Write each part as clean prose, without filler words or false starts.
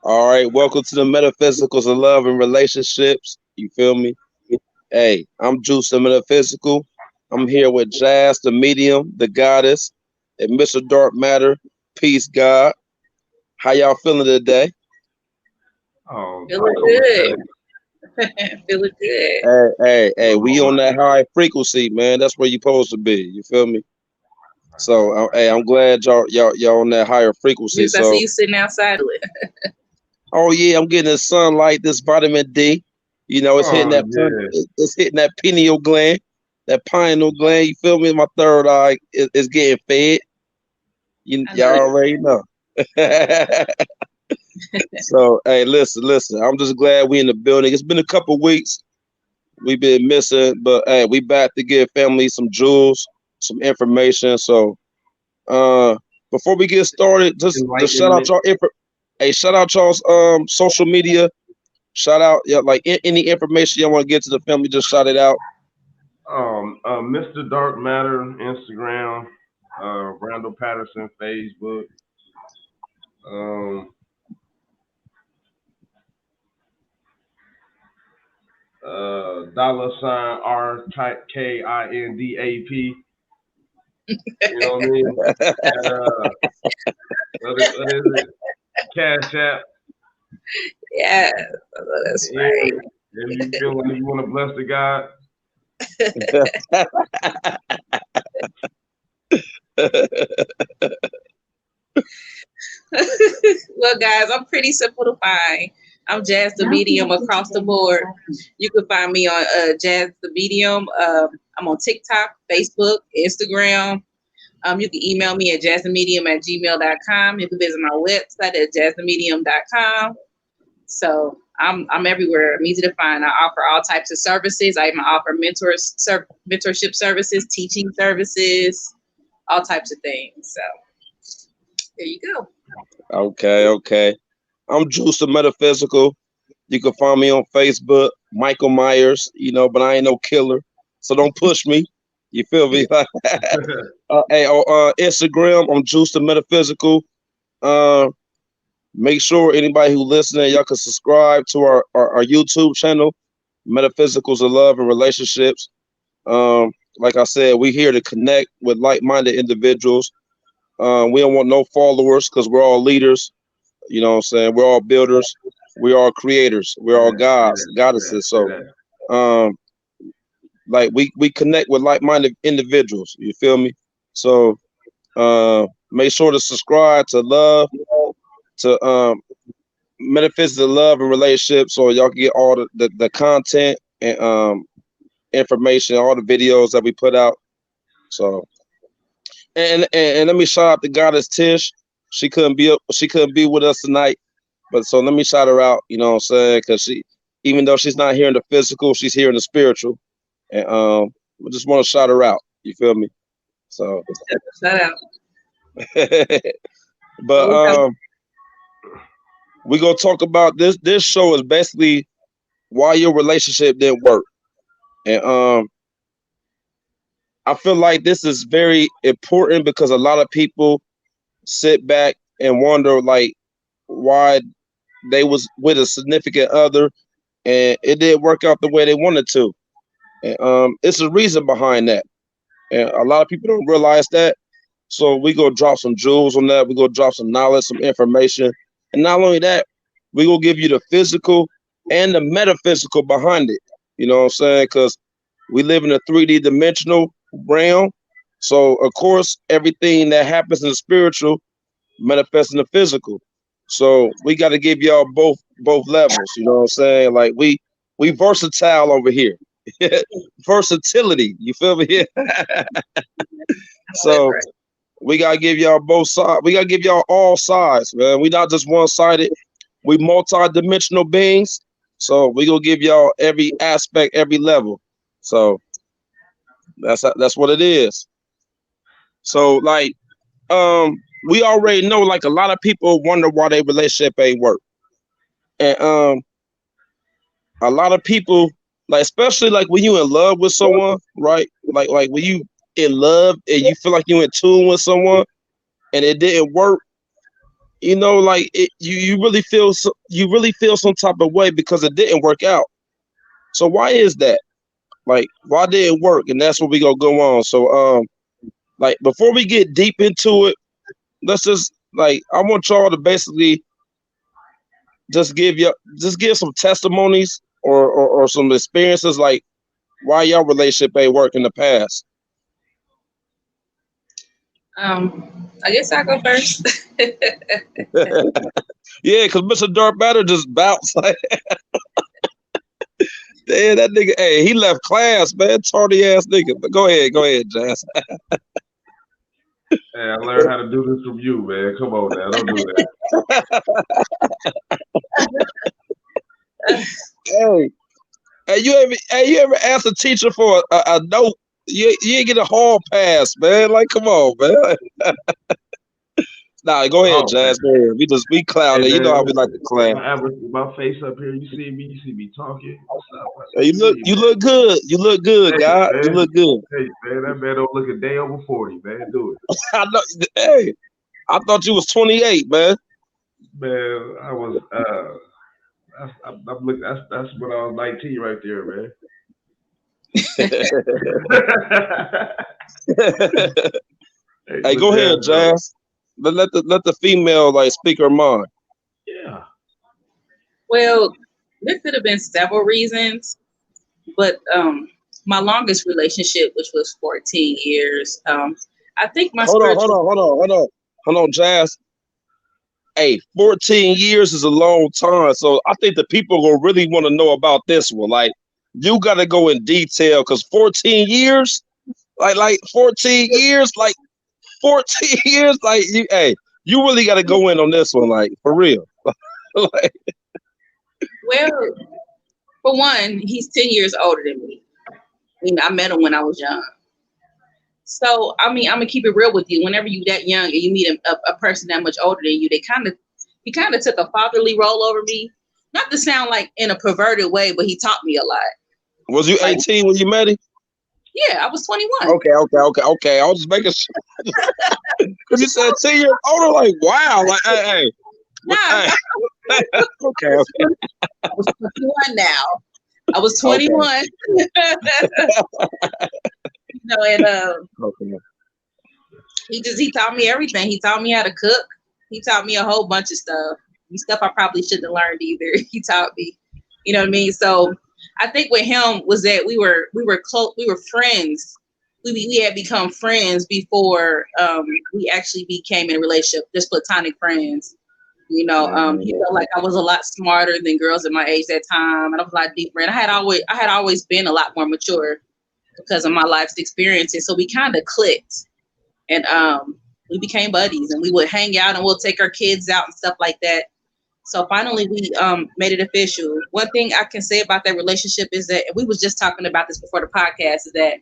All right, welcome to the Metaphysicals of Love and Relationships. You feel me? Hey, I'm Juice the Metaphysical. I'm here with Jazz, the medium, the goddess, and Mr. Dark Matter. Peace, God. How y'all feeling today? Oh, Feeling good. Feeling good. Hey, we on that high frequency, man. That's where you supposed to be. You feel me? So, hey, I'm glad y'all on that higher frequency. Yes, I see So, you sitting outside of it. oh yeah, I'm getting the sunlight, this vitamin D. You know, oh yeah. it's hitting that pineal gland, that pineal gland. You feel me? My third eye is getting fed. I know Y'all it. already know. So, hey, listen. I'm just glad we in the building. It's been a couple weeks. We've been missing, but hey, we back to give family some jewels, some information. So, uh, before we get started, just shout out Enlightenment. hey, shout out y'all's social media. Shout out, yeah, like any information you want to get to the family, just shout it out. Mr. Dark Matter, Instagram, Randall Patterson, Facebook, um, $ RKINDAP. You know what I mean? And what is it? Cash App. Yeah, that's right. And if you feel like you want to bless the God, Well, guys, I'm pretty simple to find. I'm Jazz the Medium across the board. You can find me on Jazz the Medium. I'm on TikTok, Facebook, Instagram. You can email me at jazzthemedium@gmail.com. You can visit my website at jazzthemedium.com. So I'm everywhere. I'm easy to find. I offer all types of services. I even offer mentorship services, teaching services, all types of things. So there you go. Okay. I'm Juice the Metaphysical. You can find me on Facebook, Michael Myers. You know, but I ain't no killer, so don't push me. You feel me? Hey, on Instagram, I'm Juice the Metaphysical. Uh, Make sure anybody who listening, y'all can subscribe to our YouTube channel, Metaphysicals of Love and Relationships. Like I said, we here to connect with like-minded individuals. We don't want no followers because we're all leaders. You know what I'm saying? We're all builders. We're all creators. We're say all that, say gods, that, say that, goddesses. say So, that. um, like we connect with like-minded individuals. You feel me? So, make sure to subscribe to love to Metaphysics of Love and Relationships, so y'all can get all the content and information, all the videos that we put out. So and let me shout out the goddess Tish. She couldn't be with us tonight, but so let me shout her out. You know what I'm saying? Because she, even though she's not here in the physical, she's here in the spiritual, and we just want to shout her out. You feel me? So, Shout out. but Well, we have we gonna talk about this. This show is basically why your relationship didn't work, and I feel like this is very important because a lot of people sit back and wonder like why they was with a significant other and it didn't work out the way they wanted to. And it's a reason behind that. And a lot of people don't realize that. So we gonna drop some jewels on that. We gonna drop some knowledge, some information. And not only that, we gonna give you the physical and the metaphysical behind it. You know what I'm saying? Because we live in a 3D dimensional realm. So of course, everything that happens in the spiritual manifests in the physical. So we got to give y'all both levels. You know what I'm saying? Like we versatile over here. Versatility. You feel me? that's So right. we gotta give y'all both sides. We gotta give y'all all sides, man. We not just one sided. We multi-dimensional beings. So we gonna give y'all every aspect, every level. So that's what it is. So like we already know like a lot of people wonder why their relationship ain't work. And a lot of people like especially like when you in love with someone, right? Like when you in love and you feel like you in tune with someone and it didn't work, you know, like you really feel you really feel some type of way because it didn't work out. So why is that? Like, why did it work? And that's what we gonna go on. So like before we get deep into it, let's just like I want y'all to basically just give some testimonies or some experiences like why y'all relationship ain't work in the past. I guess I'll go first. Yeah, because Mr. Dark Matter just bounced like, damn, that nigga, hey, he left class, man, tardy ass nigga. But go ahead, Jazz. Hey, I learned how to do this from you, man. Come on now, don't do that. Hey, you ever asked a teacher for a note? You ain't get a hall pass, man. Like, come on, man. Nah, go ahead, Oh man. Jazz. Go ahead. We Hey clowning. You know man, how we like to clown. my face up here. You see me talking. What's up? Hey, What's me, you man? look good. You look good, Hey God. You man, look good. hey man, that man don't look a day over 40, man. Do it, I know. Hey, I thought you was 28, man. man. I was I'm looking. That's when I was 19 right there, man. Hey, Hey, but go Jazz ahead, though, Jazz. Let the female like speak her mind. yeah. Well, there could have been several reasons, but my longest relationship, which was 14 years, I think my spiritual. Hold on, Jazz. Hey, 14 years is a long time, so I think the people will really want to know about this one. Like, you got to go in detail because 14 years, like 14 years, like 14 years, like you, hey, you really got to go in on this one, like for real. Like, Well, for one, he's 10 years older than me. I met him when I was young. So, I'm gonna keep it real with you. Whenever you that young and you meet a person that much older than you, he kind of took a fatherly role over me. Not to sound like in a perverted way, but he taught me a lot. was you Like, 18 when you met him? yeah, I was 21. Okay. I was just making sure because you said 10 years older. Like, wow, like, hey, Nah, hey, okay, I was 21 now. I was okay, 21. And okay. he taught me everything. He taught me how to cook. He taught me a whole bunch of stuff. Stuff I probably shouldn't have learned either. He taught me. You know what I mean? So I think with him was that we were close, we were friends. We had become friends before we actually became in a relationship, just platonic friends. He felt like I was a lot smarter than girls at my age that time, and I was a lot deeper. And I had always been a lot more mature because of my life's experiences. So we kind of clicked, and we became buddies, and we would hang out, and we'll take our kids out and stuff like that. So finally, we made it official. One thing I can say about that relationship is that, and we was just talking about this before the podcast, is that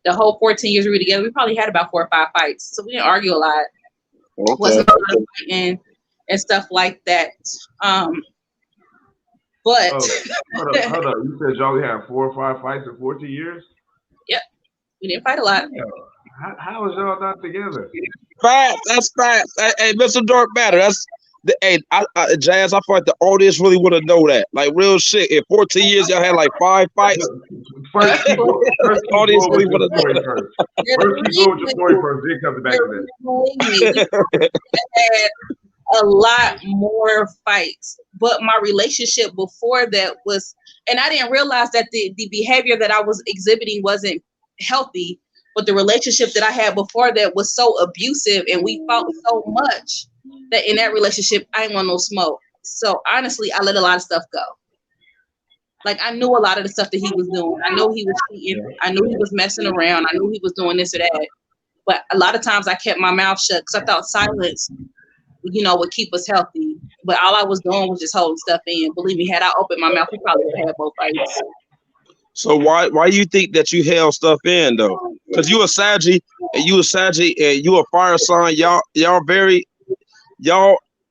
the whole 14 years we were together, we probably had about 4 or 5 fights. So we didn't argue a lot. Okay. Wasn't a lot of fighting and stuff like that. But Oh, hold up. You said y'all only had 4 or 5 fights in 14 years? yep, we didn't fight a lot. Yeah. How is y'all not together? Facts. That's facts. Hey, Mr. Dark Matter. That's the hey, Jazz. I feel like the audience really want to know that. Like real shit. In 14 years, y'all had like 5 fights. First, keep Audience going really with your want to story know first. First, keep going with your story first. Then come back to that. We had a lot more fights, but my relationship before that was, and I didn't realize that the behavior that I was exhibiting wasn't healthy, but the relationship that I had before that was so abusive, and we fought so much that in that relationship I didn't want no smoke. So honestly, I let a lot of stuff go. Like, I knew a lot of the stuff that he was doing. I know he was cheating. I knew he was messing around. I knew he was doing this or that. But a lot of times I kept my mouth shut because I thought silence, would keep us healthy. But all I was doing was just holding stuff in. Believe me, had I opened my mouth, we probably would have had both fights. So why you think that you held stuff in though? Because you a Saggy and you a fire sign. Y'all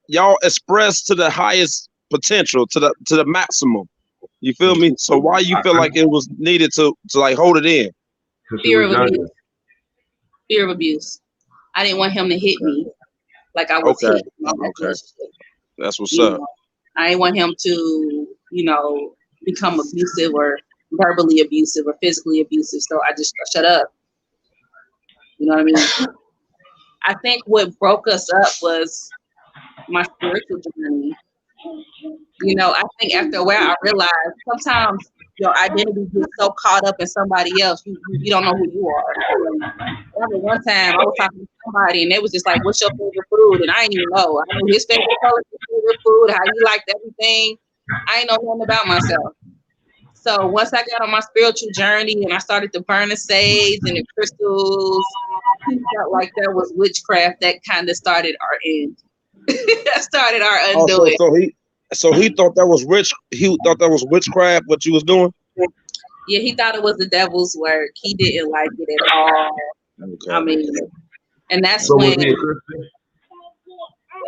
y'all express to the highest potential, to the maximum. You feel me? So why you feel like it was needed to like hold it in? Because she Fear was of abuse. younger. Fear of abuse. I didn't want him to hit me. Like I was Okay. hit in my last Okay. relationship. That's what's You up. know, I didn't want him to, become abusive or verbally abusive or physically abusive. So I just shut up. You know what I mean? I think what broke us up was my spiritual journey. I think after a while I realized sometimes your identity gets so caught up in somebody else, you don't know who you are. I remember one time I was talking to somebody and they was just like, "What's your favorite food?" And I didn't even know. I knew his favorite color, his favorite food, how he liked everything. I ain't know nothing about myself. So once I got on my spiritual journey and I started to burn the sage and the crystals, he felt like that was witchcraft. That kind of started our end. That started our Oh, so undoing. he thought that was rich. He thought that was witchcraft. What you was doing? Yeah, he thought it was the devil's work. He didn't like it at all. I Okay. mean, and that's So was when he a Christian?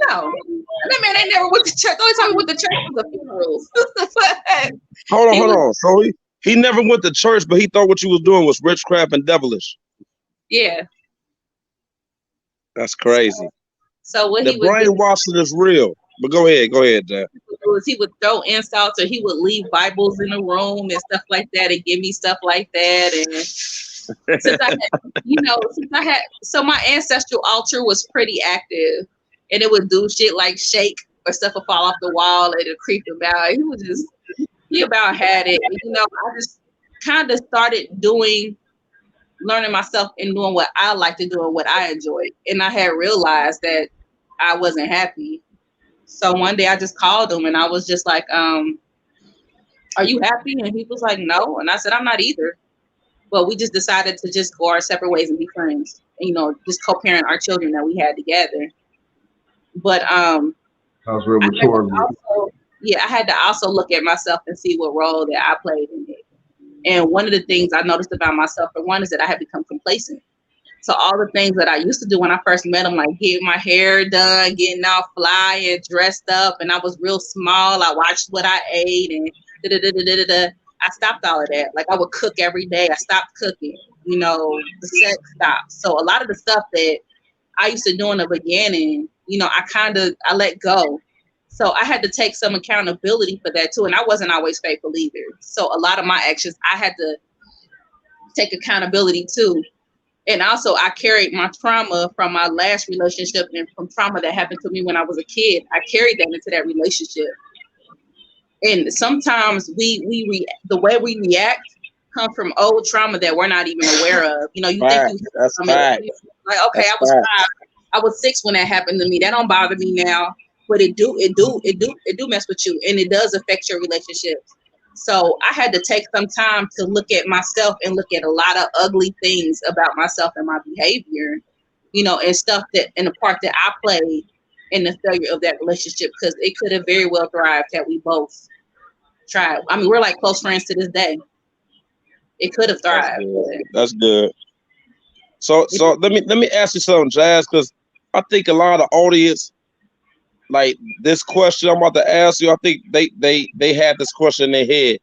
no, that man ain't never went to church. The only time he went to church was the funerals. But Hold on, he hold was, on. So he never went to church, but he thought what you was doing was witchcraft and devilish. yeah. That's crazy. So what The he would do brainwashing is real. But go ahead, Jack. was he would throw insults or he would leave Bibles in the room and stuff like that and give me stuff like that. And since I had, so my ancestral altar was pretty active and it would do shit like shake or stuff would fall off the wall and it creep him out. He about had it. I just kind of started learning myself and doing what I like to do and what I enjoy. And I had realized that I wasn't happy. So one day I just called him and I was just like, are you happy? And he was like, no. And I said, I'm not either. But we just decided to just go our separate ways and be friends. And, just co-parent our children that we had together. But That was real mature. I had to also look at myself and see what role that I played in it. And one of the things I noticed about myself, for one, is that I had become complacent. So all the things that I used to do when I first met him, like getting my hair done, getting all fly and dressed up, and I was real small. I watched what I ate and da-da-da-da-da-da. I stopped all of that. Like I would cook every day. I stopped cooking. The sex stopped. So a lot of the stuff that I used to do in the beginning, I let go. So I had to take some accountability for that too. And I wasn't always faithful either. So a lot of my actions, I had to take accountability too. And also I carried my trauma from my last relationship and from trauma that happened to me when I was a kid. I carried that into that relationship. And sometimes the way we react comes from old trauma that we're not even aware of. You think you That's from fact. it. Like, okay, That's I was fact. 5. I was 6 when that happened to me. That don't bother me now. But it do mess with you and it does affect your relationships. So I had to take some time to look at myself and look at a lot of ugly things about myself and my behavior, and stuff and the part that I played in the failure of that relationship, because it could have very well thrived had we both tried. I mean, we're like close friends to this day. It could have thrived. That's good. So let me ask you something, Jazz, because I think a lot of the audience, like this question I'm about to ask you, I think they had this question in their head.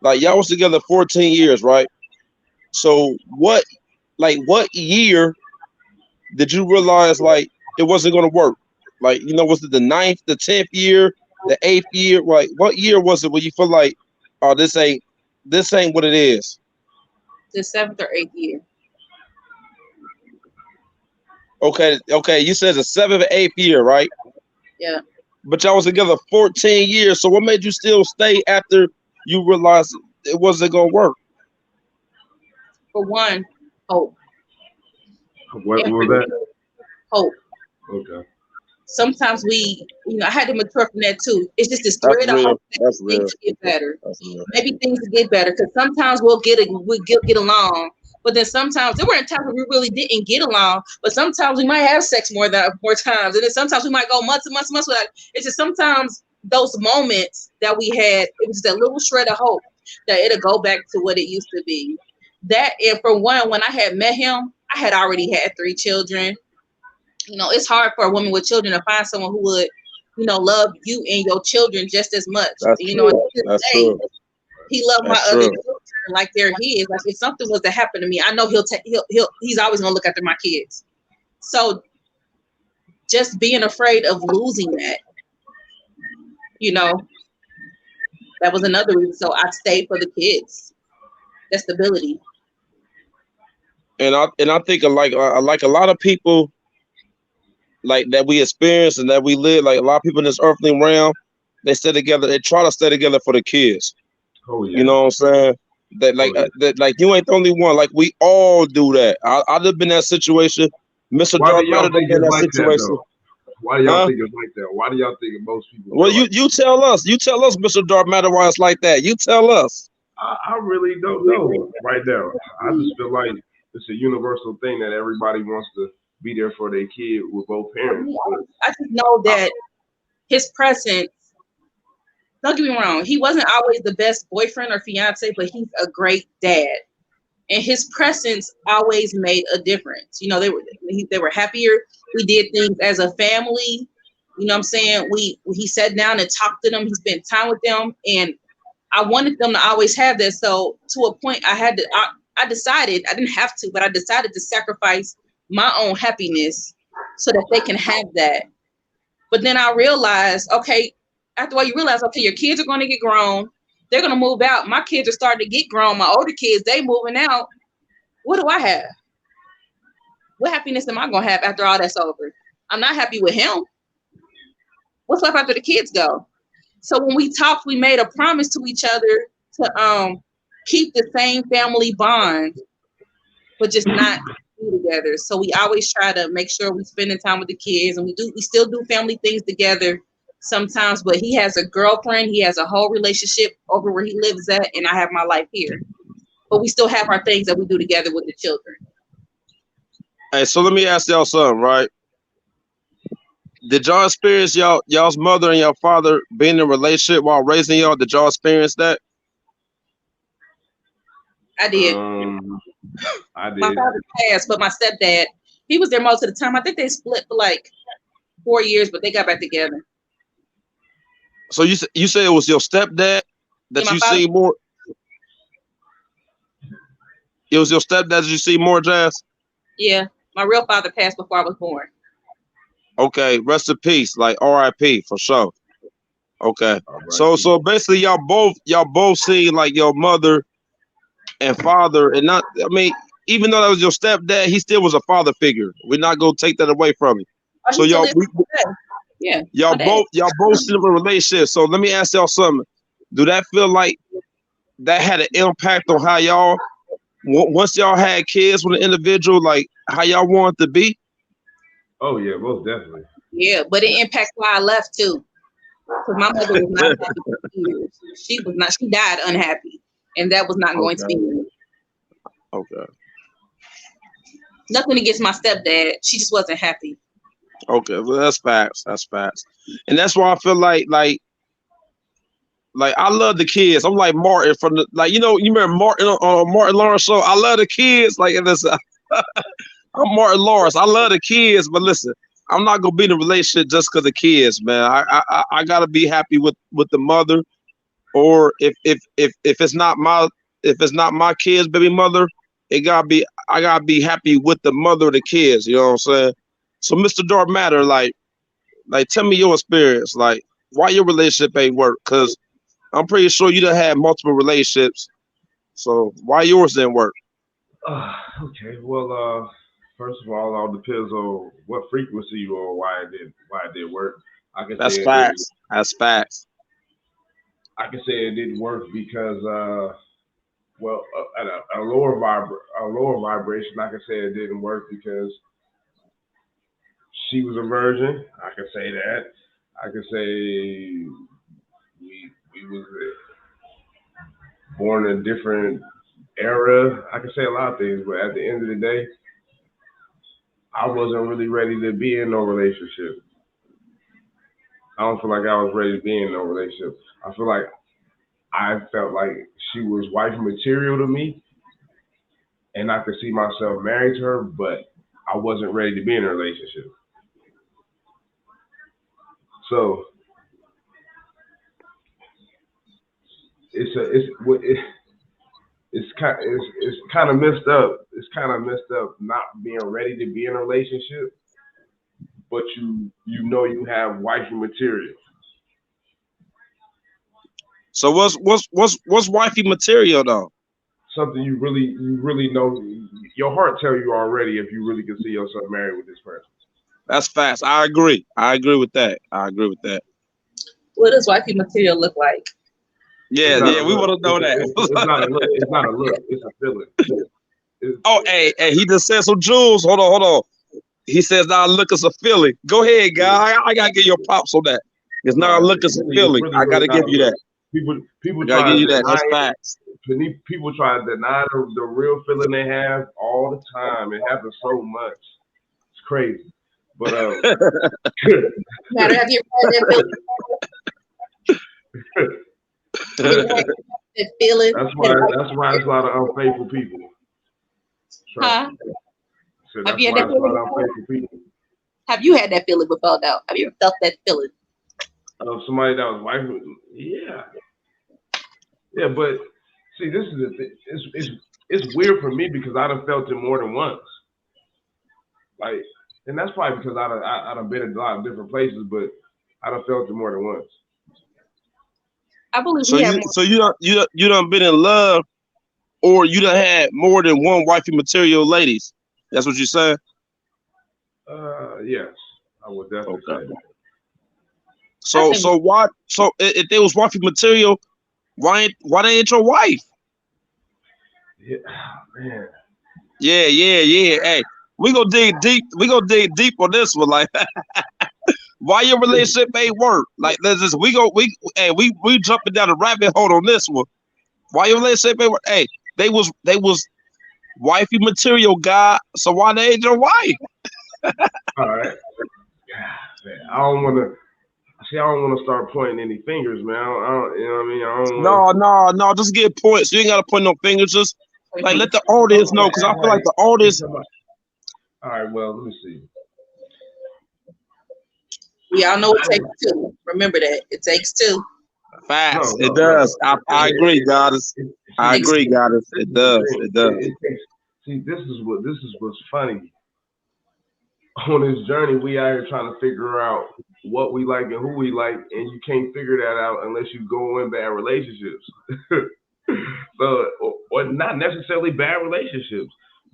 Like y'all was together 14 years, right? So what year did you realize like it wasn't gonna work? Like, was it the 9th, the 10th year, the 8th year? Like what year was it when you feel like, oh, this ain't what it is? The 7th or 8th year. Okay, you said the 7th or 8th year, right? Yeah. But y'all was together 14 years. So what made you still stay after you realized it wasn't gonna work? For one, hope. What was that? Hope. Okay. Sometimes I had to mature from that too. It's just this That's thread of real. hope that things get better. Maybe things will get better because sometimes we'll get along, but then sometimes there were times when we really didn't get along. But sometimes we might have sex more times, and then sometimes we might go months and months and months without. It's just sometimes those moments that we had, it was that little shred of hope that it'll go back to what it used to be. That, and for one, when I had met him, I had already had 3 children. It's hard for a woman with children to find someone who would, love you and your children just as much. That's true. That's true. He loved my other children like they're his. Like if something was to happen to me, I know he's always gonna look after my kids. So just being afraid of losing that, you know, that was another reason. So I stayed for the kids, that stability. And I think like a lot of people like that we experience and that we live, like a lot of people in this earthly realm, they stay together. They try to stay together for the kids. Oh yeah. You know what I'm saying? That like that like you ain't the only one. Like we all do that. I've been in that situation. Mr. Why do Dark Matter y'all think been in it's that like that situation. though? Why do y'all think it's like that? Why do y'all think most people Well, feel like you tell us. You tell us, Mr. Dark Matter, why it's like that. You tell us. I really don't know right now. I just feel like it's a universal thing that everybody wants to be there for their kid with both parents. But I just know that his presence, don't get me wrong, he wasn't always the best boyfriend or fiance, but he's a great dad. And his presence always made a difference. You know, they were happier. We did things as a family. You know what I'm saying? He sat down and talked to them. He spent time with them, and I wanted them to always have that. So to a point, I decided, I didn't have to, but I decided to sacrifice my own happiness so that they can have that. But then I realized, okay, after a while you realize, okay, your kids are going to get grown. They're going to move out. My kids are starting to get grown. My older kids, they moving out. What do I have? What happiness am I going to have after all that's over? I'm not happy with him. What's left after the kids go? So when we talked, we made a promise to each other to keep the same family bond, but just not be together. So we always try to make sure we spending time with the kids, and we still do family things together sometimes. But he has a girlfriend, he has a whole relationship over where he lives at, and I have my life here. But we still have our things that we do together with the children. Hey, so let me ask y'all something, right? Did y'all experience y'all's mother and your father being in a relationship while raising y'all? Did y'all experience that? I did. I My did. father passed, but my stepdad, he was there most of the time. I think they split for like 4 years, but they got back together. So you say it was your stepdad that Yeah, you see more? It was your stepdad that you see more, Jazz? Yeah, my real father passed before I was born. Okay, rest in peace, like R.I.P. for sure. Okay, Right. so basically y'all both see like your mother and father, and not. I mean, even though that was your stepdad, he still was a father figure. We're not gonna take that away from you. Oh, So he still lives today. Yeah, my dad. y'all both still in a relationship. So let me ask y'all something. Do that feel like that had an impact on how y'all once y'all had kids with an individual, like how y'all want to be? Oh yeah, most definitely. Yeah, but it impacts why I left too. Because my mother was not happy for years. She was not. She died unhappy, and that was not going to be me. Okay. Nothing against my stepdad. She just wasn't happy. Okay. Well, that's facts. That's facts. And that's why I feel like I love the kids. I'm like Martin from the like you remember Martin on Martin Lawrence show. I love the kids. Like this, I'm Martin Lawrence. I love the kids, but listen, I'm not gonna be in a relationship just because of kids, man. I gotta be happy with the mother, or if it's not my kids, baby mother, I gotta be happy with the mother of the kids. You know what I'm saying? So, Mr. Dark Matter, like tell me your experience, like why your relationship ain't work? Cause I'm pretty sure you done had multiple relationships. So why yours didn't work? Okay. Well, first of all depends on what frequency you on, why it did work. I can say That's it didn't. facts. That's facts. I can say it didn't work because at a lower vibration. I can say it didn't work because she was a virgin. I can say that. I can say we was born in a different era. I can say a lot of things, but at the end of the day, I wasn't really ready to be in no relationship. I don't feel like I was ready to be in no relationship. I felt like she was wife material to me, and I could see myself married to her, but I wasn't ready to be in a relationship. So it's it's kind of messed up. It's kind of messed up not being ready to be in a relationship but you know you have wifey material. So what's wifey material though? Something you really know. Your heart tell you already if you really can see yourself married with this person. That's fast. I agree with that. I agree with that. What does wifey material look like? Yeah, we want to know that. It's not a look. It's not a look. It's a feeling. Oh, hey, he just said some jewels. Hold on. He says now look, it's a feeling. Go ahead, guy. I gotta give your props on that. It's not a look, it's a feeling. I gotta give you that. People I gotta try give to you that. deny That's facts. it. People try to deny the real feeling they have all the time. It happens so much. It's crazy. But Matter have you had that feeling? That's why it's a lot of unfaithful people. Huh? So that's why it's a lot of unfaithful people. Have you had that feeling before though? Have you ever felt that feeling? Of somebody that was wife, yeah, but see, this is the thing. It's weird for me because I done felt it more than once. Like, and that's probably because I done been in a lot of different places, but I done felt it more than once. I believe you done been in love, or you done had more than one wifey material ladies. That's what you're saying? Yes, I would definitely say that. So why? So if they was wifey material, why they ain't your wife? Yeah, man. Yeah. Hey, we gonna dig deep. We gonna dig deep on this one. Like, why your relationship ain't work? Like, we jumping down the rabbit hole on this one. Why your relationship ain't work? Hey, they was wifey material, guy. So why they ain't your wife? All right. Man, I don't want to start pointing any fingers, man. I don't, you know what I mean? I don't No. Just get points. You ain't gotta point no fingers. Just like let the audience know, because I feel like the audience. All right. Well, let me see. We all know it takes two. Remember that it takes two. Facts. It does. I agree, Goddess. I agree, Goddess. It does. See, this is what's funny. On this journey, we out here trying to figure out what we like and who we like, and you can't figure that out unless you go in bad relationships. So, or not necessarily bad relationships,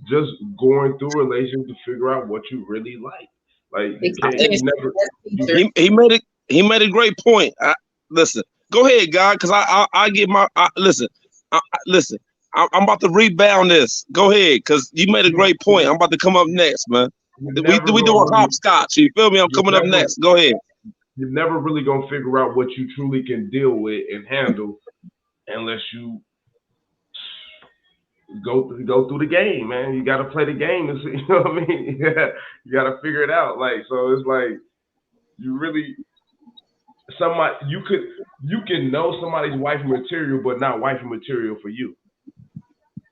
just going through relationships to figure out what you really like. Like he made a great point. Listen, go ahead, God, because I get my listen. Listen, I'm about to rebound this. Go ahead, because you made a great point. I'm about to come up next, man. We doing hopscotch. You feel me? I'm coming up next. Go ahead. You're never really gonna figure out what you truly can deal with and handle unless you go through the game, man. You gotta play the game and see, you know what I mean? Yeah, you gotta figure it out. Like, so it's like you really you can know somebody's wifey material, but not wifey material for you.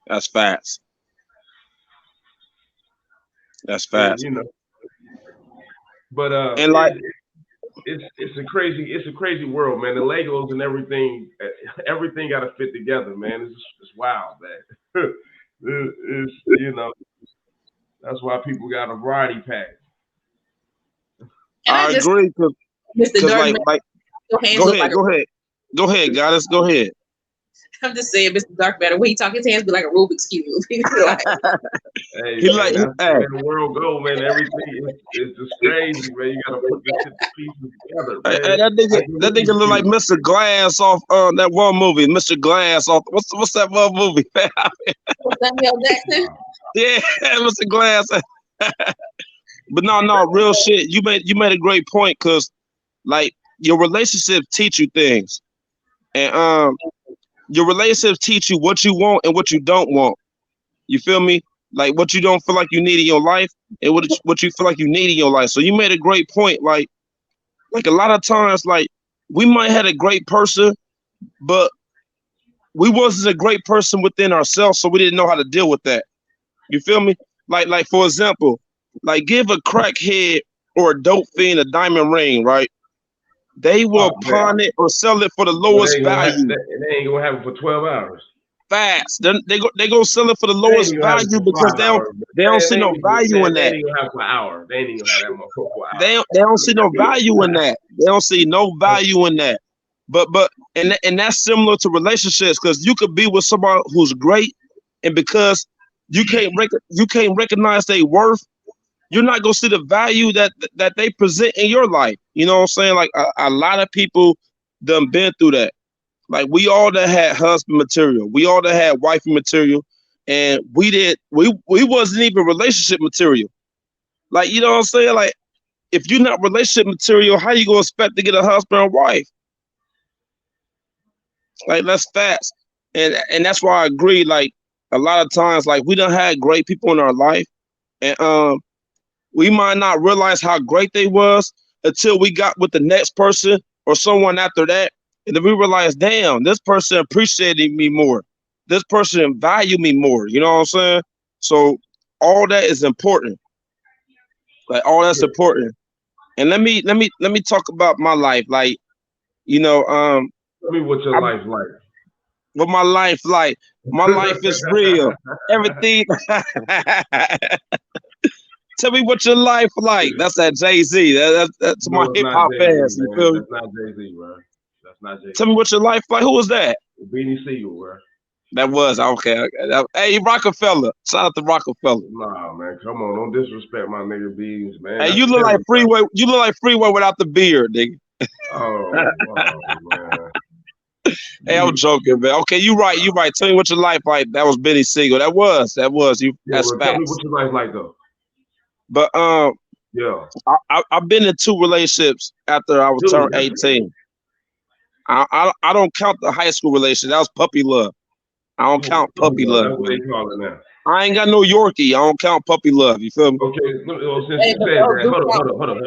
That's facts. That's fast. You know, but and like it's a crazy world, man. The Legos and everything got to fit together, man. It's wild, man. It's you know, that's why people got a variety pack. I agree, because like go ahead, Goddess, go ahead. I'm just saying, Mr. Dark Matter, when he talk, his hands be like a Rubik's Cube. Like, hey, he man, that's where the world go, man. Everything is just crazy, man. You gotta put the pieces together, man. Hey, that nigga look like Mr. Glass off that one movie. Mr. Glass off what's that one movie? Samuel Jackson? Yeah, Mr. Glass. But no, real shit. You made a great point, because like your relationship teach you things, and your relationships teach you what you want and what you don't want. You feel me? Like what you don't feel like you need in your life and what you feel like you need in your life. So you made a great point. Like a lot of times, like we might have a great person, but we wasn't a great person within ourselves, so we didn't know how to deal with that. You feel me? Like for example, like give a crackhead or a dope fiend a diamond ring, right? They will pawn it or sell it for the lowest value. It ain't gonna happen for 12 hours. Facts. They go sell it for the They ain't lowest even have it value for because 5 hours. they don't see They no ain't even, value in they that. ain't even have for an hour. They ain't even have that much for an They don't see no value in that. They don't see no value in that. But and that's similar to relationships because you could be with somebody who's great, and because you can't recognize their worth, you're not gonna see the value that they present in your life. You know what I'm saying? Like a lot of people done been through that. Like we all that had husband material, we all that had wifey material, and we wasn't even relationship material. Like you know what I'm saying? Like if you're not relationship material, how you gonna expect to get a husband or wife? Like that's facts. And that's why I agree. Like a lot of times, like we done had great people in our life, and we might not realize how great they was until we got with the next person or someone after that, and then we realize, damn, this person appreciated me more. This person valued me more. You know what I'm saying? So all that is important. Like all that's hour. important. And let me talk about my life. Like you know, Tell me what your I, life's like. what my life like. My life is real. Everything. Tell me what your life like. That's that Jay-Z. That's my No, it's hip not hop Jay Z, fans. You man. feel me? That's not Jay Z, bro. That's not Jay Tell Z. me what your life like. Who was that? Beanie Siegel, bro. That was okay. Hey, Rockefeller. Shout out to Rockefeller. Nah, man, come on, don't disrespect my nigga Beans, man. Hey, That's you look like Kelly, bro. Freeway. You look like Freeway without the beard, nigga. Oh, man. Hey, I'm joking, man. Okay, you right. You right. Tell me what your life like. That was Benny Siegel. That was you. Yeah, That's bro. Tell me facts. what your life like though. But Yeah. I've been in two relationships after I was Dude, turned 18. I don't count the high school relationship. That was puppy love. I don't you count puppy love, that's what they man. call it now. I ain't got no Yorkie. I don't count puppy love. You feel me? Okay, since Hey, you but said those that, do count. hold up.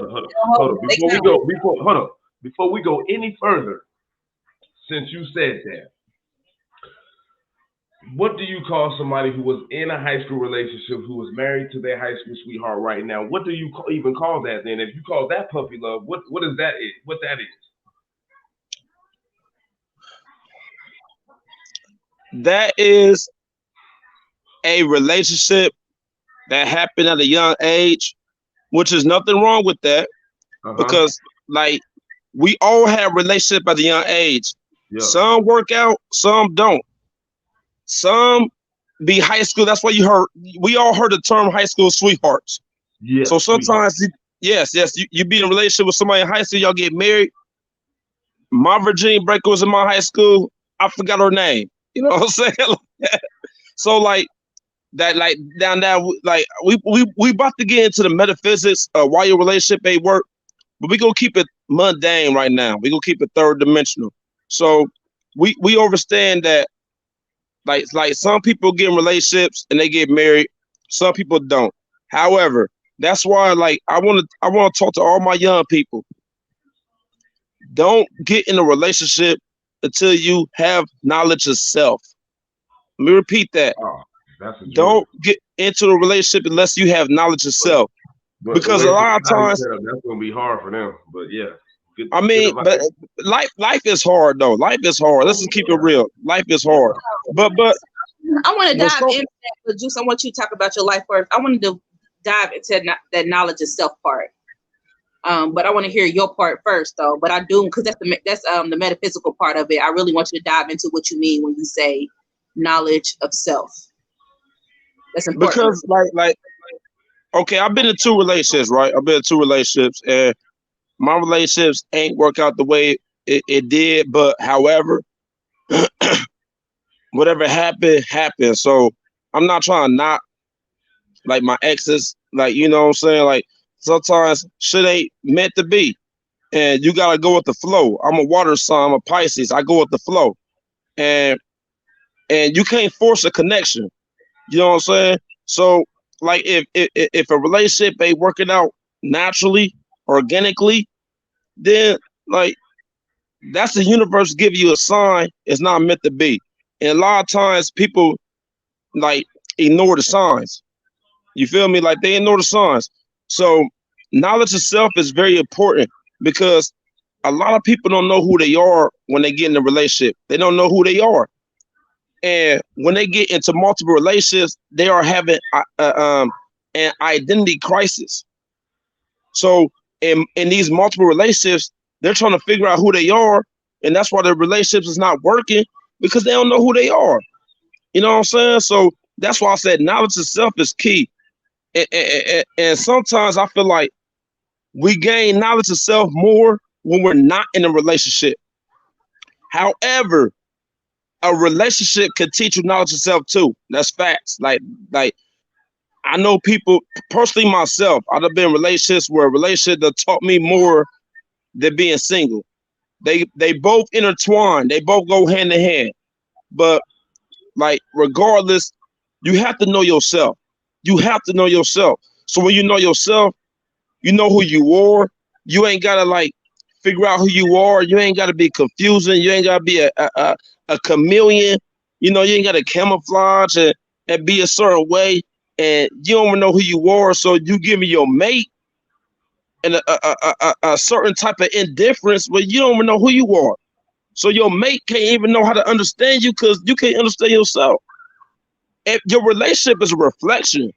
They count. Before we go any further, since you said that, what do you call somebody who was in a high school relationship who was married to their high school sweetheart right now? What do you even call that then? If you call that puppy love, what is that? What that is? That is a relationship that happened at a young age, which is nothing wrong with that Uh huh. because like we all have relationship at a young age. Yeah. Some work out, some don't. Some be high school. That's why we all heard the term high school sweethearts. Yes, So sweetheart. sometimes, yes, you be in a relationship with somebody in high school, y'all get married. My Virginia breaker was in my high school. I forgot her name. You know what I'm saying? So like that, like down like we about to get into the metaphysics of why your relationship ain't work, but we gonna keep it mundane right now. We gonna keep it third dimensional. So we understand that like some people get in relationships and they get married, some people don't. However, that's why like I want to talk to all my young people. Don't get in a relationship until you have knowledge of self. Let me repeat that. Oh, that's a Don't Jew. get into a relationship unless you have knowledge of self. But the Because way a lot of society times, set up, that's gonna be hard for them. But yeah, I good mean, advice. but life is hard though. Life is hard. Let's just keep it real. Life is hard. But I want to when dive so into that, but Juice, I want you to talk about your life first. I wanted to dive into that knowledge of self part. But I want to hear your part first, though. But I do because that's the metaphysical part of it. I really want you to dive into what you mean when you say knowledge of self. That's important. because like okay, I've been in two relationships, right? I've been in two relationships, and my relationships ain't work out the way it did. But however, whatever happened, happened. So I'm not trying to not like my exes, like you know what I'm saying? Like sometimes shit ain't meant to be. And you gotta go with the flow. I'm a water sign, I'm a Pisces. I go with the flow. And you can't force a connection. You know what I'm saying? So like if a relationship ain't working out naturally, organically, then like that's the universe give you a sign it's not meant to be. And a lot of times people like ignore the signs. You feel me? Like they ignore the signs. So knowledge of self is very important because a lot of people don't know who they are when they get in a relationship. They don't know who they are. And when they get into multiple relationships, they are having an identity crisis. So in these multiple relationships, they're trying to figure out who they are, and that's why their relationships is not working because they don't know who they are. You know what I'm saying? So that's why I said knowledge itself is key. And sometimes I feel like we gain knowledge of self more when we're not in a relationship. However, a relationship can teach you knowledge of self too. That's facts. Like I know people personally myself. I've been in relationships where a relationship that taught me more than being single. They both intertwine. They both go hand in hand. But like regardless, you have to know yourself. You have to know yourself. So when you know yourself, you know who you are. You ain't gotta like figure out who you are. You ain't gotta be confusing. You ain't gotta be a chameleon. You know, you ain't gotta camouflage and be a certain way. And you don't even know who you are. So you give me your mate and a certain type of indifference, but you don't even know who you are. So your mate can't even know how to understand you because you can't understand yourself. And your relationship is a reflection.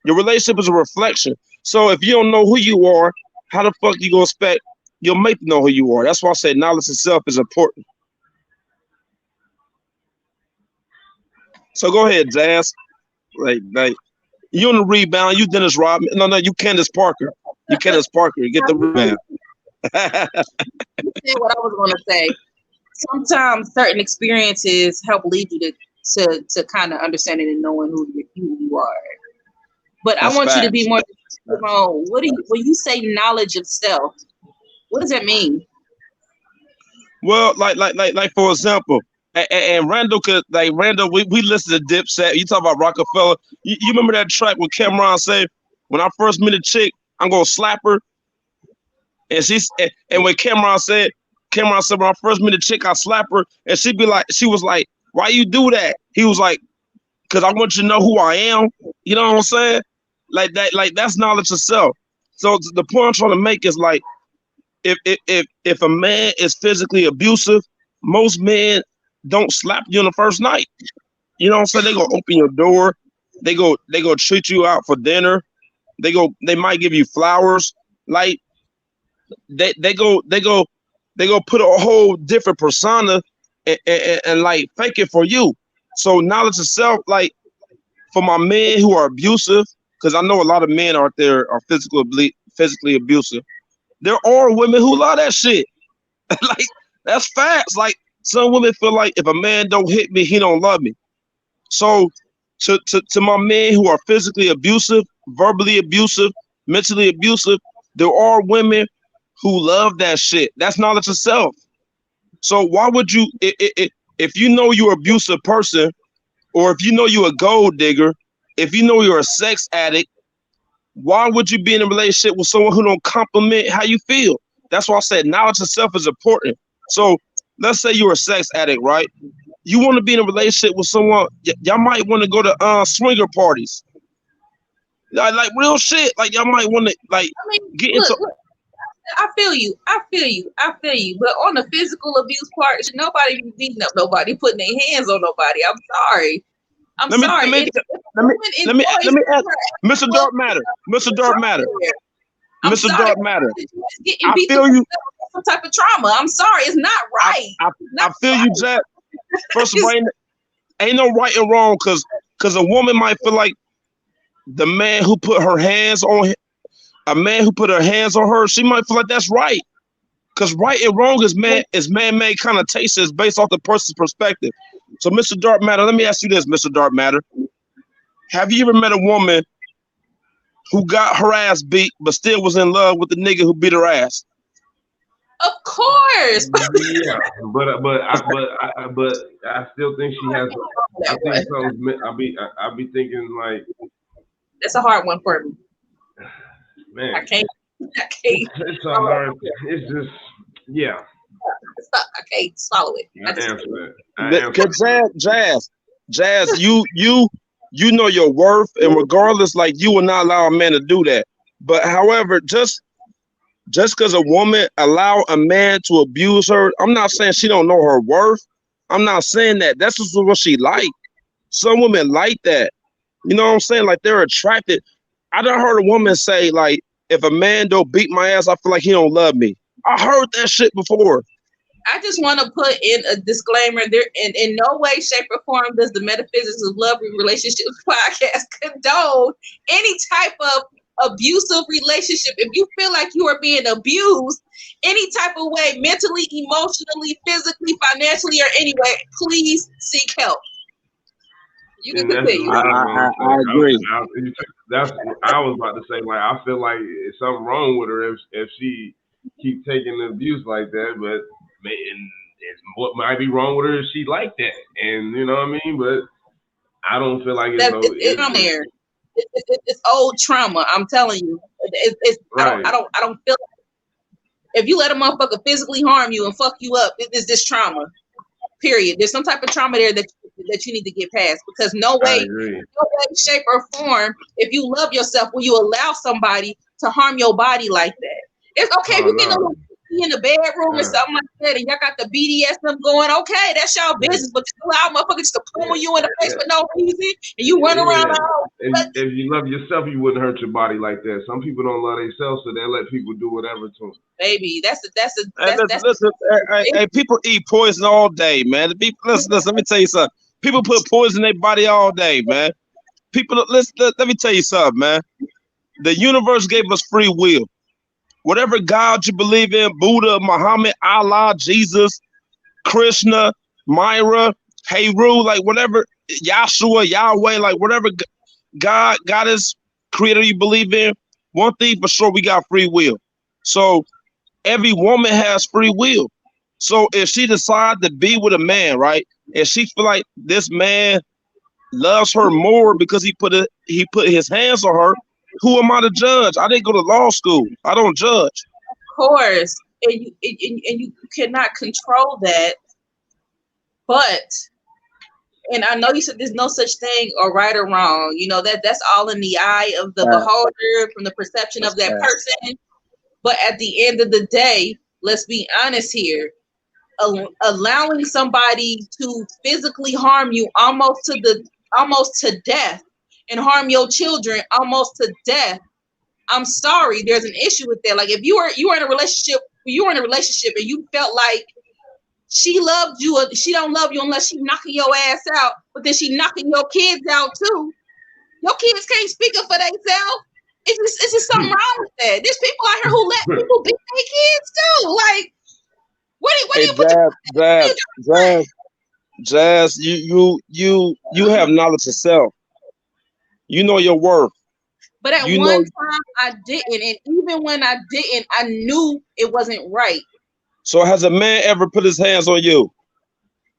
Your relationship is a reflection. So if you don't know who you are, how the fuck you gonna expect your mate to know who you are? That's why I say knowledge itself is important. So go ahead, Jazz. Like you on the rebound. You Dennis Rodman. No, you Candace Parker. You Candace Parker. Get the rebound. You said what I was going to say. Sometimes certain experiences help lead you to kind of understanding and knowing who you are. But I That's want you to be facts. more on what do you when you say knowledge of self, what does that mean? Well, like for example, and Randall could like Randall. We listen to Dipset. You talk about Rockefeller. You remember that track with Cameron said, "When I first meet a chick, I'm gonna slap her." And and when Cameron said, "When I first meet a chick, I slap her," and she was like, "Why you do that?" He was like, "Cause I want you to know who I am." You know what I'm saying? Like that's knowledge of self. So the point I'm trying to make is like if a man is physically abusive, most men don't slap you on the first night. You know what I'm saying? They go open your door. They go treat you out for dinner. They might give you flowers. Like they go put a whole different persona and like fake it for you. So knowledge of self, like for my men who are abusive, because I know a lot of men out there are physically abusive. There are women who love that shit. Like that's facts. Like some women feel like if a man don't hit me, he don't love me. So to my men who are physically abusive, verbally abusive, mentally abusive, there are women who love that shit. That's knowledge of self. So why would you if you know you're an abusive person, or if you know you're a gold digger, if you know you're a sex addict, why would you be in a relationship with someone who don't compliment how you feel? That's why I said knowledge of self is important. So let's say you're a sex addict, right? You want to be in a relationship with someone. Y'all might want to go to swinger parties, like real shit. Like y'all might want to like I mean, get into. look, I feel you. I feel you. I feel you. But on the physical abuse part, should nobody be beating up nobody, putting their hands on nobody. I'm sorry. I'm Let me sorry. let me If a let me woman let me enjoys let me ask her Mr. well, Dark Matter, Mr. Dark Matter, I'm Mr. sorry. Dark Matter. Getting I beat the feel fuck you. up with some type of trauma. I'm sorry. It's not I right. I, It's I not feel you, right. Jack. First of all, ain't no right and wrong, cause a woman might feel like the man who put her hands on a man who put her hands on her, she might feel like that's right. Cause right and wrong is man-made connotations based off the person's perspective. So, Mr. Dark Matter, let me ask you this, Mr. Dark Matter. Have you ever met a woman who got her ass beat but still was in love with the nigga who beat her ass? Of course. Yeah, but I still think she has. I think something's. I'll be thinking like, That's a hard one for me. man, I can't. I can't. it's a hard. It's just, yeah. I can't swallow it. I answer that. I answer Cause that. Jazz, you know your worth, and regardless, like you will not allow a man to do that. But however, just because a woman allow a man to abuse her, I'm not saying she don't know her worth. I'm not saying that. That's just what she like. Some women like that. You know what I'm saying? Like they're attracted. I done heard a woman say, like, if a man don't beat my ass, I feel like he don't love me. I heard that shit before. I just want to put in a disclaimer there. In no way, shape, or form does the Metaphysics of Love and Relationships podcast condone any type of abusive relationship. If you feel like you are being abused any type of way, mentally, emotionally, physically, financially, or any way, please seek help. You can continue. I agree. I was about to say, like, I feel like it's something wrong with her if she keep taking the abuse like that, but it's what might be wrong with her if she like that, and you know what I mean. But I don't feel like it's there. It's old trauma. I'm telling you, right. I don't feel. If you let a motherfucker physically harm you and fuck you up, it's this trauma. Period. There's some type of trauma there that you need to get past, because no way, shape, or form, if you love yourself, will you allow somebody to harm your body like that. It's okay if you get in the bedroom or something like that, and y'all got the BDSM going. Okay, that's y'all business, but you allow motherfuckers to pummel you in the face for no reason, and you run around. And if you love yourself, you wouldn't hurt your body like that. Some people don't love themselves, so they let people do whatever to them. Baby, listen, hey, people eat poison all day, man. Listen, let me tell you something. People put poison in their body all day, man. People, listen, let me tell you something, man. The universe gave us free will. Whatever God you believe in, Buddha, Muhammad, Allah, Jesus, Krishna, Myra, Heru, like whatever, Yahshua, Yahweh, like whatever God, Goddess, creator you believe in, one thing for sure, we got free will. So every woman has free will. So if she decide to be with a man, right, and she feel like this man loves her more because he put his hands on her, who am I to judge? I didn't go to law school. I don't judge. Of course, and you cannot control that. But, and I know you said there's no such thing or right or wrong. You know, that's all in the eye of the beholder, from the perception of that person. But at the end of the day, let's be honest here. Allowing somebody to physically harm you almost to death, and harm your children almost to death, I'm sorry, there's an issue with that. Like if you were in a relationship and you felt like she loved you, or she don't love you unless she knocking your ass out, but then she knocking your kids out too. Your kids can't speak up for themselves. It's just something wrong with that. There's people out here who let people beat their kids too. Like, what do you put Jazz, you have knowledge of self. You know your worth. But at one time I didn't, and even when I didn't, I knew it wasn't right. So has a man ever put his hands on you?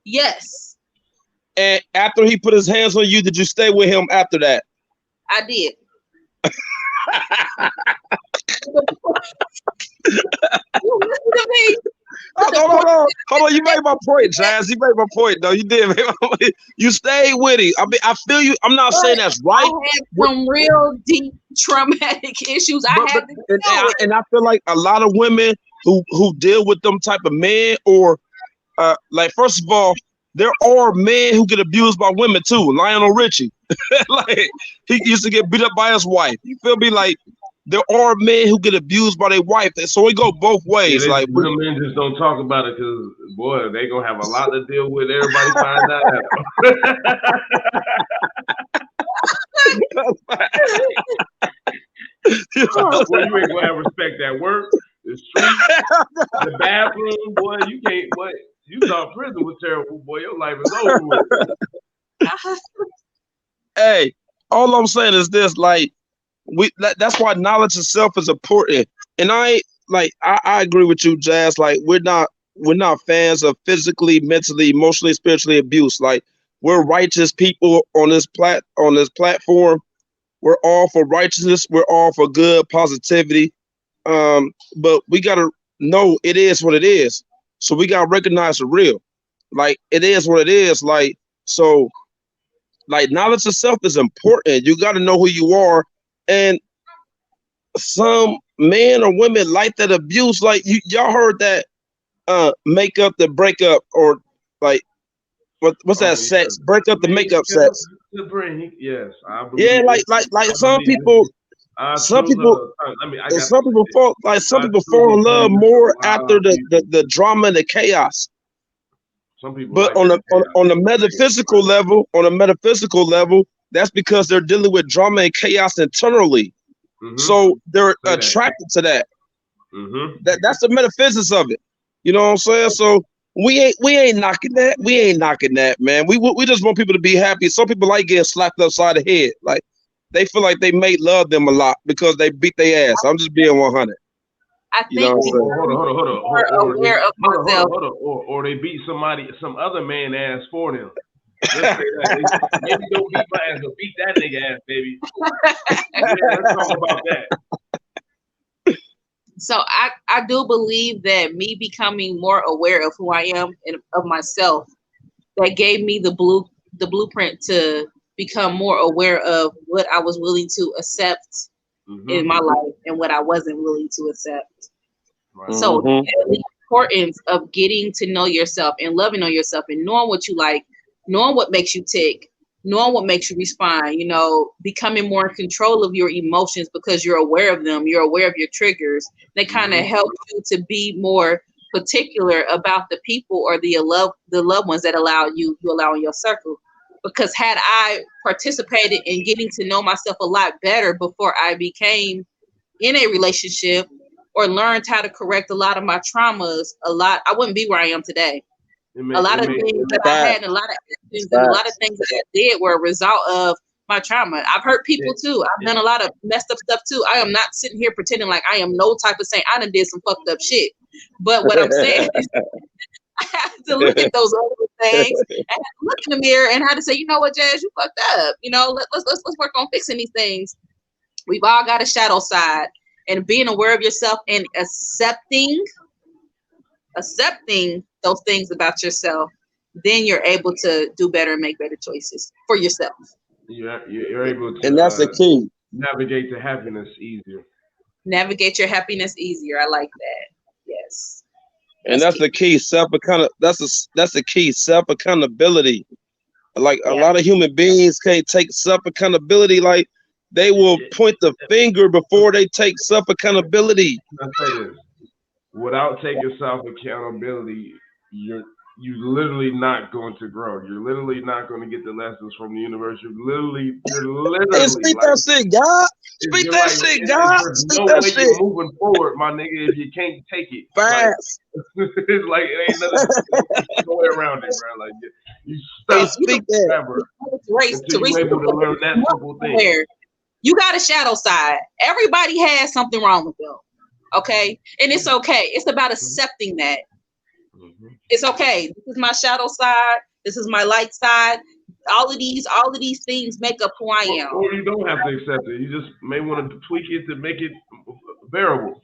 Yes. And after he put his hands on you, did you stay with him after that? I did. You listen to me. Hold on. You made my point, Jazz. You made my point, though. You did. You stayed with him. I mean, I feel you. I'm not saying that's right. I had some real deep traumatic issues. And I feel like a lot of women who deal with them type of men, or like, first of all, there are men who get abused by women too. Lionel Richie, like he used to get beat up by his wife. You feel me? Like there are men who get abused by their wife, so it go both ways. Like real men just don't talk about it because boy, they gonna have a lot to deal with. Everybody find out. Boy, you ain't gonna have respect at work, the street, the bathroom. Boy, you can't. Boy, you thought prison was terrible. Boy, your life is over with. Hey, all I'm saying is this: like, that's why knowledge of self is important. And I agree with you, Jazz. Like, we're not fans of physically, mentally, emotionally, spiritually abuse. Like, we're righteous people on this platform. We're all for righteousness. We're all for good positivity. But we gotta know it is what it is. So we gotta recognize the real. Like, it is what it is. Like, so, like, knowledge of self is important. You gotta know who you are. And some men or women like that abuse. Like, y'all heard that make up the breakup, or like what's that Oh yeah. sex? Break up I the mean, makeup yeah, sex. the brain. Yes, I Yeah, believe it. like I some believe it. people, I some true people, love. I mean, I got to some say people it. fall like some I people fall truly in love believe it's a more lot after of people. the drama and the chaos. Some people But like that chaos. on the metaphysical level, that's because they're dealing with drama and chaos internally. So they're Say that. attracted to that. Mm-hmm. That's the metaphysics of it. You know what I'm saying? So we ain't knocking that. We ain't knocking that, man. We just want people to be happy. Some people like getting slapped upside the head. Like they feel like they mate love them a lot because they beat their ass. I'm just being 100. I You know think what I'm because saying? Hold on, hold on, hold on, I'm more or they aware of myself. hold on, or they beat somebody, some other man ass for them. Let's say that. Maybe don't beat my ass, but beat that nigga ass, baby. Yeah, let's talk about that. So I do believe that me becoming more aware of who I am and of myself, that gave me the blueprint to become more aware of what I was willing to accept in my life and what I wasn't willing to accept. Right. So Mm-hmm. the importance of getting to know yourself and loving on yourself and knowing what you like, knowing what makes you tick, knowing what makes you respond, becoming more in control of your emotions because you're aware of them, you're aware of your triggers. They kind of help you to be more particular about the people or the loved ones that you allow in your circle. Because had I participated in getting to know myself a lot better before I became in a relationship or learned how to correct a lot of my traumas, I wouldn't be where I am today. A lot of things that I had, and a lot of actions, and a lot of things that I did were a result of my trauma. I've hurt people too. I've done a lot of messed up stuff too. I am not sitting here pretending like I am no type of saint. I done did some fucked up shit. But what I'm saying is I have to look at those other things and have to look in the mirror and have to say, you know what, Jazz, you fucked up. Let's work on fixing these things. We've all got a shadow side, and being aware of yourself and accepting those things about yourself, then you're able to do better and make better choices for yourself. You're able And that's the to key. navigate to happiness easier. Navigate your happiness easier. I like that. Yes. And that's the key. That's the key. Self accountability. Like a Yeah. lot of human beings can't take self accountability. Like they will point the finger before they take self accountability. I'll say this. Without taking self accountability, you literally not going to grow. You're literally not going to get the lessons from the universe. You're Hey, literally speak like that shit, God. Speak you're that like shit, God. there's Speak no that way shit you're moving forward, my nigga, if you can't take it. Like fast. it's like it ain't nothing. No way around it, bro. Like you Hey, stuck speak that. forever Race until to you're able to learn that simple thing. somewhere. You got a shadow side. Everybody has something wrong with them. Okay? And it's okay. It's about accepting that. It's okay. This is my shadow side. This is my light side. All of these things make up who I am. Or you don't have to accept it. You just may want to tweak it to make it bearable.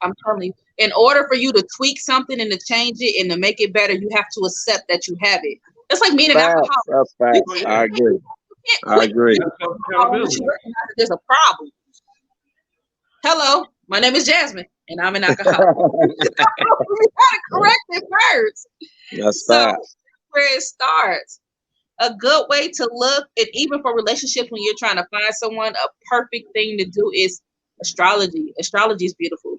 I'm telling you, in order for you to tweak something and to change it and to make it better, you have to accept that you have it. It's like being an alcoholic. That's facts. I agree. I agree. There's a problem. Hello, my name is Jasmine, and I'm an alcoholic. We gotta correct it first. That's So facts. where it starts. A good way to look, and even for relationships when you're trying to find someone, a perfect thing to do is astrology. Astrology is beautiful.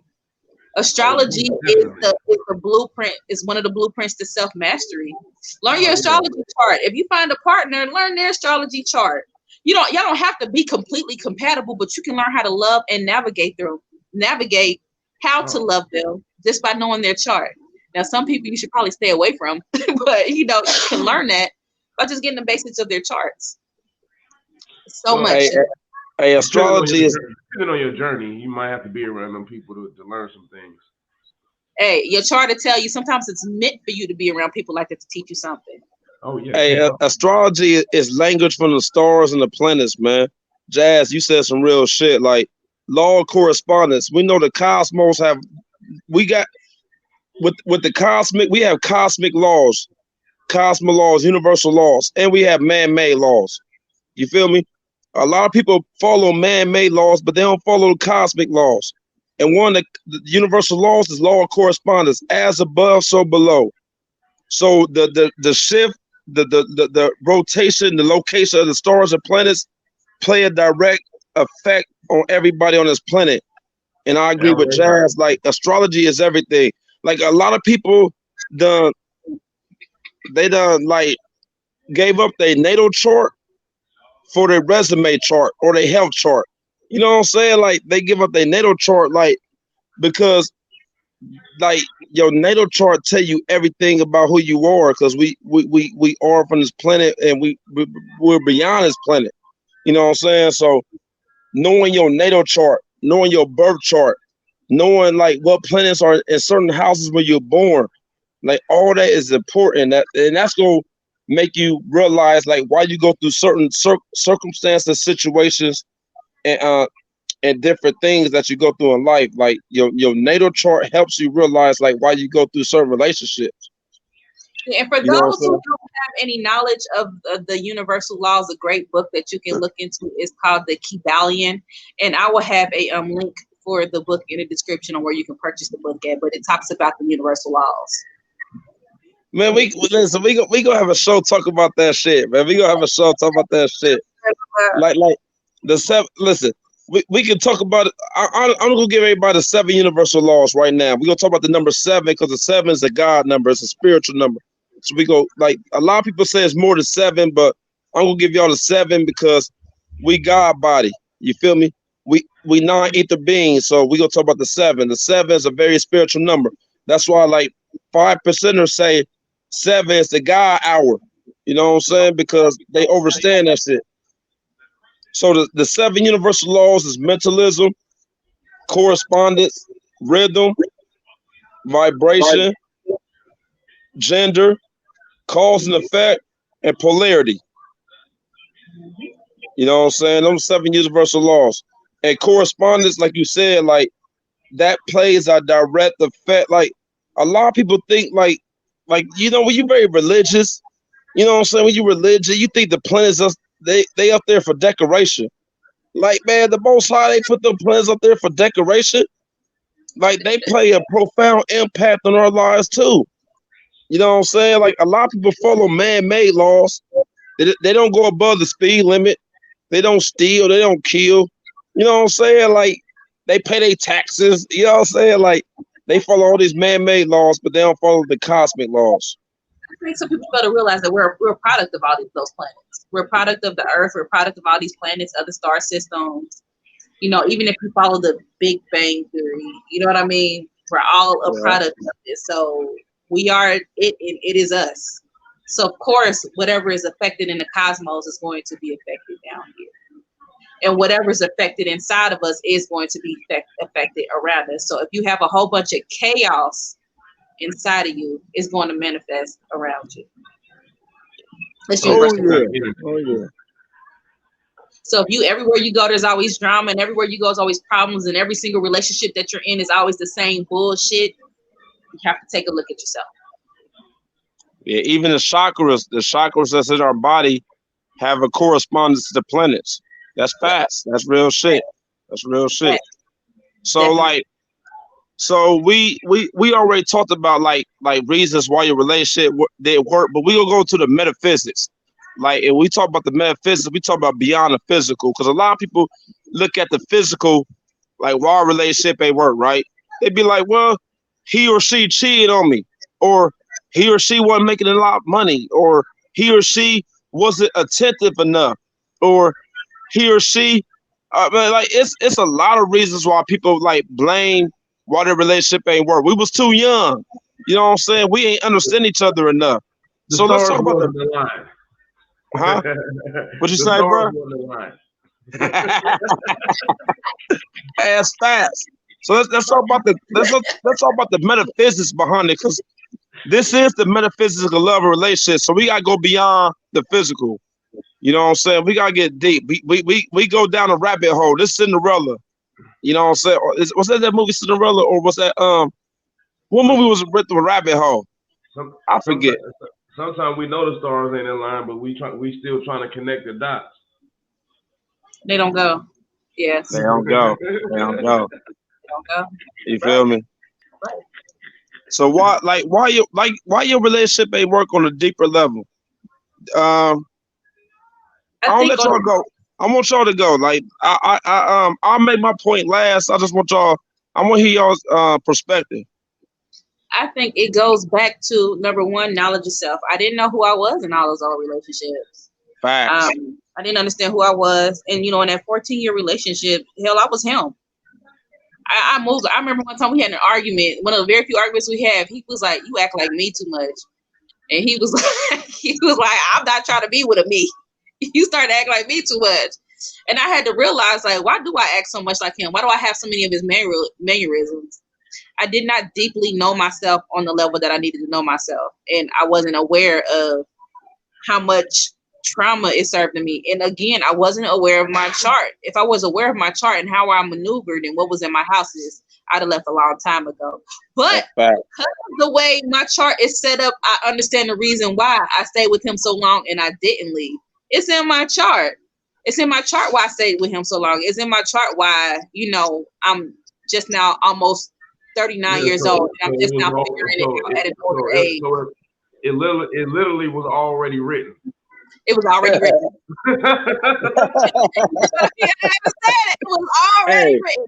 Astrology is the blueprint, is one of the blueprints to self-mastery. Learn your astrology chart. If you find a partner, learn their astrology chart. Y'all don't have to be completely compatible, but you can learn how to love and navigate how to love them just by knowing their chart. Now, some people you should probably stay away from, but you can learn that by just getting the basics of their charts. So much. Hey, astrology is depending on your journey, you might have to be around them people to learn some things. Hey, your chart will tell you sometimes it's meant for you to be around people like that to teach you something. Oh yeah. Hey, astrology is language from the stars and the planets, man. Jazz, you said some real shit. Like law of correspondence. We know the cosmos we got with the cosmic. We have cosmic laws, cosmic laws, universal laws, and we have man-made laws. You feel me? A lot of people follow man-made laws, but they don't follow the cosmic laws. And one of the universal laws is law of correspondence, as above, so below. So the shift the rotation, the location of the stars and planets play a direct effect on everybody on this planet. And I agree with Jazz. Like astrology is everything. Like a lot of people done they done like gave up their natal chart for their resume chart or their health chart. You know what I'm saying? Like they give up their natal chart like because like your natal chart tell you everything about who you are because we are from this planet and we're beyond this planet. You know what I'm saying? So knowing your natal chart, knowing your birth chart, knowing like what planets are in certain houses where you're born, like all that is important. And that's gonna make you realize like why you go through certain circumstances, situations, and different things that you go through in life. Like your natal chart helps you realize like why you go through certain relationships. And for You know what those I'm who saying? don't have any knowledge of the universal laws, a great book that you can look into is called The Kybalion, and I will have a link for the book in the description on where you can purchase the book at. But it talks about the universal laws. Man, listen. We gonna have a show talk about that shit, man. We gonna have a show talk about that shit. Like the seven. Listen, we can talk about it. I'm gonna give everybody the seven universal laws right now. We gonna talk about the number seven because the seven is a God number. It's a spiritual number. So we go like a lot of people say it's more than seven, but I'm gonna give y'all the seven because we God body. You feel me? We non-ether beings, so we gonna talk about the seven. The seven is a very spiritual number. That's why like 5%ers say seven is the God hour. You know what I'm saying? Because they understand that shit. So the seven universal laws is mentalism, correspondence, rhythm, vibration, gender, cause and effect, and polarity. You know what I'm saying? Those seven universal laws. And correspondence, like you said, like that plays a direct effect. Like a lot of people think like you know, when you're very religious, you know what I'm saying? When you're religious, you think the planets are they up there for decoration. Like man, the most high they put the planets up there for decoration. Like they play a profound impact on our lives too. You know what I'm saying? Like a lot of people follow man-made laws. They don't go above the speed limit. They don't steal. They don't kill. You know what I'm saying? Like they pay their taxes. You know what I'm saying? Like they follow all these man-made laws, but they don't follow the cosmic laws. I think some people got to realize that we're a product of all those planets. We're a product of the Earth. We're a product of all these planets, other star systems. You know, even if you follow the Big Bang Theory, you know what I mean? We're all a Yeah. product of this. So we are it, and it is us. So of course, whatever is affected in the cosmos is going to be affected down here. And whatever is affected inside of us is going to be affected around us. So if you have a whole bunch of chaos inside of you, it's going to manifest around you. It's Oh universal. yeah. Oh yeah. So if you everywhere you go, there's always drama, and everywhere you go, there's always problems, and every single relationship that you're in is always the same bullshit. You have to take a look at yourself. Yeah. Even the chakras that's in our body have a correspondence to the planets. That's facts. That's real shit. That's real shit. So Definitely. like so we already talked about like reasons why your relationship didn't work, but we gonna go to the metaphysics. Like if we talk about the metaphysics, we talk about beyond the physical, because a lot of people look at the physical like why our relationship ain't work, right? They'd be like, well, he or she cheated on me, or he or she wasn't making a lot of money, or he or she wasn't attentive enough, or he or she like it's a lot of reasons why people like blame why their relationship ain't work. We was too young. You know what I'm saying? We ain't understand each other enough. The So let's stars talk about the wasn't aligned. huh? What you The say, stars bro? wasn't aligned. Ass fast. So let's talk about let's talk about the metaphysics behind it, because this is the metaphysical love relationship. So we gotta go beyond the physical. You know what I'm saying? We gotta get deep. We go down a rabbit hole. This Cinderella. You know what I'm saying? Was that movie Cinderella, or was that what movie was with the rabbit hole? Some, I sometimes, forget. sometimes we know the stars ain't in line, but we still trying to connect the dots. They don't go. Yes. They They don't go. They don't go. don't go. You feel me? So why your relationship ain't work on a deeper level? Um, I I'll think let on y'all go. I want y'all to go. Like I'll make my point last. I just want y'all. I want to hear y'all's perspective. I think it goes back to number one, knowledge of self. I didn't know who I was in all those old relationships. Facts. I didn't understand who I was, and in that 14-year relationship, hell, I was him. I moved. I remember one time we had an argument. One of the very few arguments we have. He was like, "You act like me too much," and he was like, "I'm not trying to be with a me. You started acting like me too much." And I had to realize, like, why do I act so much like him? Why do I have so many of his mannerisms? I did not deeply know myself on the level that I needed to know myself, and I wasn't aware of how much trauma it served to me. And again, I wasn't aware of my chart. If I was aware of my chart and how I maneuvered and what was in my houses, I'd have left a long time ago. But because of the way my chart is set up, I understand the reason why I stayed with him so long and I didn't leave. It's in my chart. It's in my chart why I stayed with him so long. It's in my chart why, I'm just now almost 39 years old. And I'm just now figuring it out at an older age. It literally was already written. It was already written. It was already written.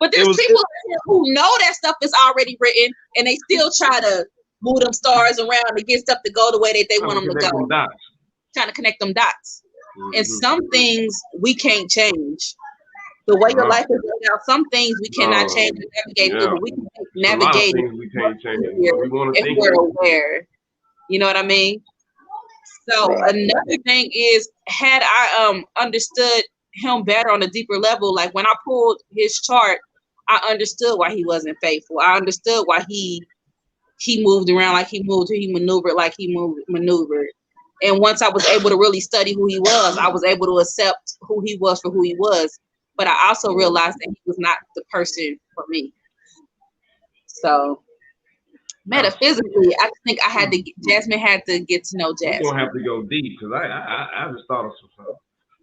But there's people who know that stuff is already written, and they still try to move them stars around to get stuff to go the way that they want them to go. Trying to connect them dots. Mm-hmm. And some things we can't change. The way your life is laid out, some things we cannot change and navigate through, but we can navigate things we can't change. If we're aware. You know what I mean? So another thing is, had I understood him better on a deeper level, like when I pulled his chart, I understood why he wasn't faithful. I understood why he moved around like he moved, he maneuvered like he maneuvered. And once I was able to really study who he was, I was able to accept who he was for who he was. But I also realized that he was not the person for me. So metaphysically, I think Jasmine had to get to know Jasmine. You're gonna have to go deep because I just thought of some stuff.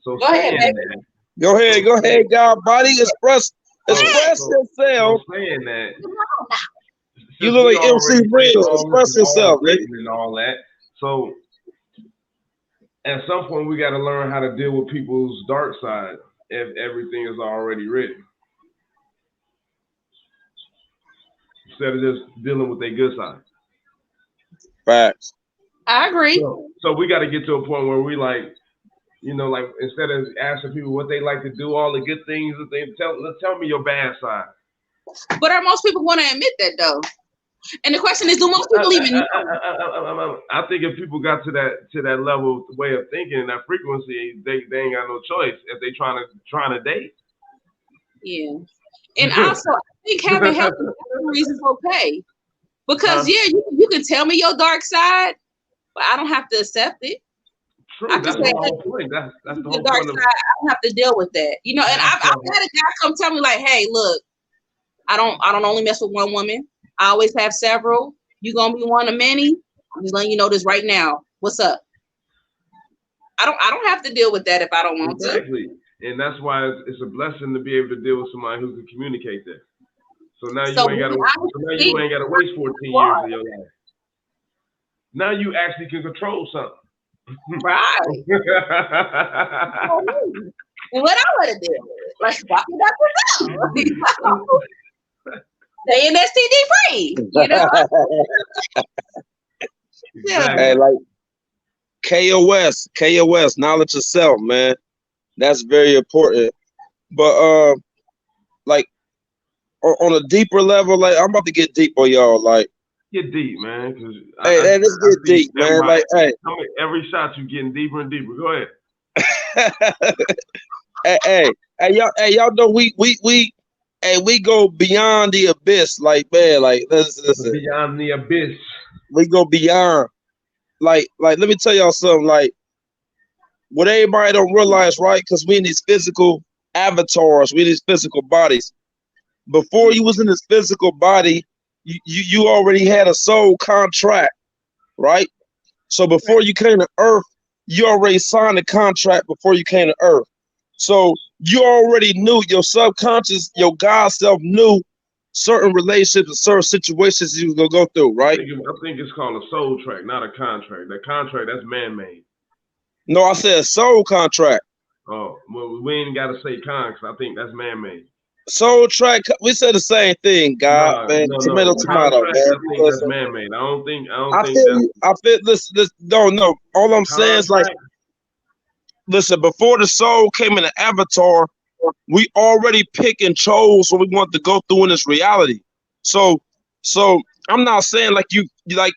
So go ahead, baby. Go ahead, God, body, express yourself. Saying that, you look like MC Real. Express yourself, and all that. So at some point, we got to learn how to deal with people's dark side if everything is already written, instead of just dealing with their good side. Facts. I agree. So we got to get to a point where we like instead of asking people what they like to do, all the good things that they tell me your bad side. But are most people want to admit that though? And the question is, do most people even know? I think if people got to that level way of thinking and that frequency, they ain't got no choice if they trying to date. Yeah, and also I think having healthy boundaries is okay, because you can tell me your dark side, but I don't have to accept it. True, that's the whole point. That's the whole dark point. Side, I don't have to deal with that, And I've had a guy come tell me like, "Hey, look, I don't only mess with one woman. I always have several. You gonna be one of many. I'm just letting you know this right now. What's up?" I don't have to deal with that if I don't want to. Exactly, and that's why it's a blessing to be able to deal with somebody who can communicate that. So now you ain't got to waste 14 years of your life. Now you actually can control something. Right. And what I want to do, like walking up and down. Staying STD free, Yeah. Hey, like KOS, knowledge of self, man. That's very important. But like on a deeper level, like I'm about to get deep on y'all. Like get deep, man. Hey, let's get deep, man. Like, hey, every shot you getting deeper and deeper. Go ahead. hey, y'all know we go beyond the abyss. Like, man, like listen. Beyond the abyss. We go beyond. Like, let me tell y'all something. Like, what everybody don't realize, right? Because we in these physical avatars, we in these physical bodies. Before you was in this physical body, you already had a soul contract, right? So before you came to Earth, you already signed a contract before you came to Earth. So you already knew, your subconscious, your God self knew certain relationships and certain situations you was gonna go through, right? I think it's called a soul track, not a contract. That contract, that's man-made. No, I said soul contract. Oh, well, we ain't got to say con, 'cause I think that's man-made. Soul track. We said the same thing, God, No, man. Tomato, no. tomato, Contract, man. I think Because that's man-made. I don't I think feel that's you. I feel this. No. All I'm saying is like, contract. listen. Before the soul came in the avatar, we already pick and chose what we want to go through in this reality. So, so I'm not saying like you like.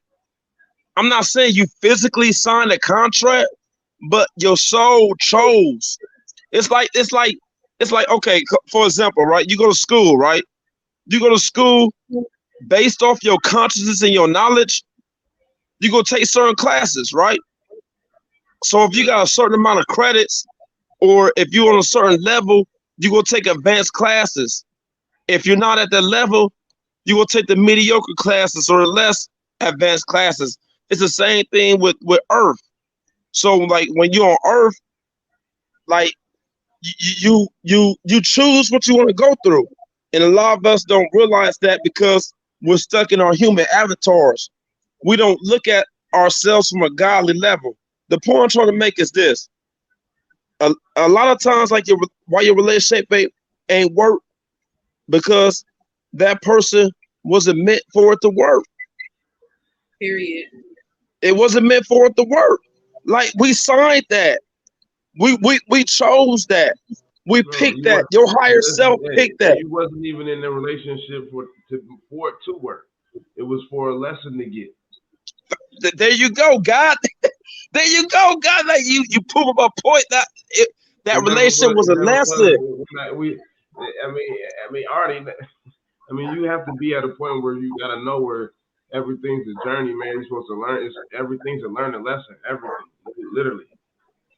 I'm not saying you physically signed a contract, but your soul chose. It's like okay. For example, right? You go to school, right? You go to school based off your consciousness and your knowledge. You go take certain classes, right? So if you Yeah. got a certain amount of credits, or if you're on a certain level, you go take advanced classes. If you're not at that level, you will take the mediocre classes or the less advanced classes. It's the same thing with Earth. So like when you're on Earth, like you choose what you want to go through, and a lot of us don't realize that because we're stuck in our human avatars. We don't look at ourselves from a godly level. The point I'm trying to make is this: a lot of times, like why your relationship ain't work because that person wasn't meant for it to work. Period. It wasn't meant for it to work. Like we signed that. We chose that. We No, picked that. Your higher self picked that. you wasn't even in the relationship for it to work. It was for a lesson to get. There you go, God. There you go, God. Like you prove up a point that that relationship was It a never lesson. was. Already. I mean, you have to be at a point where you gotta know where everything's a journey, man. You're supposed to learn. Everything's a learning lesson. Everything, literally.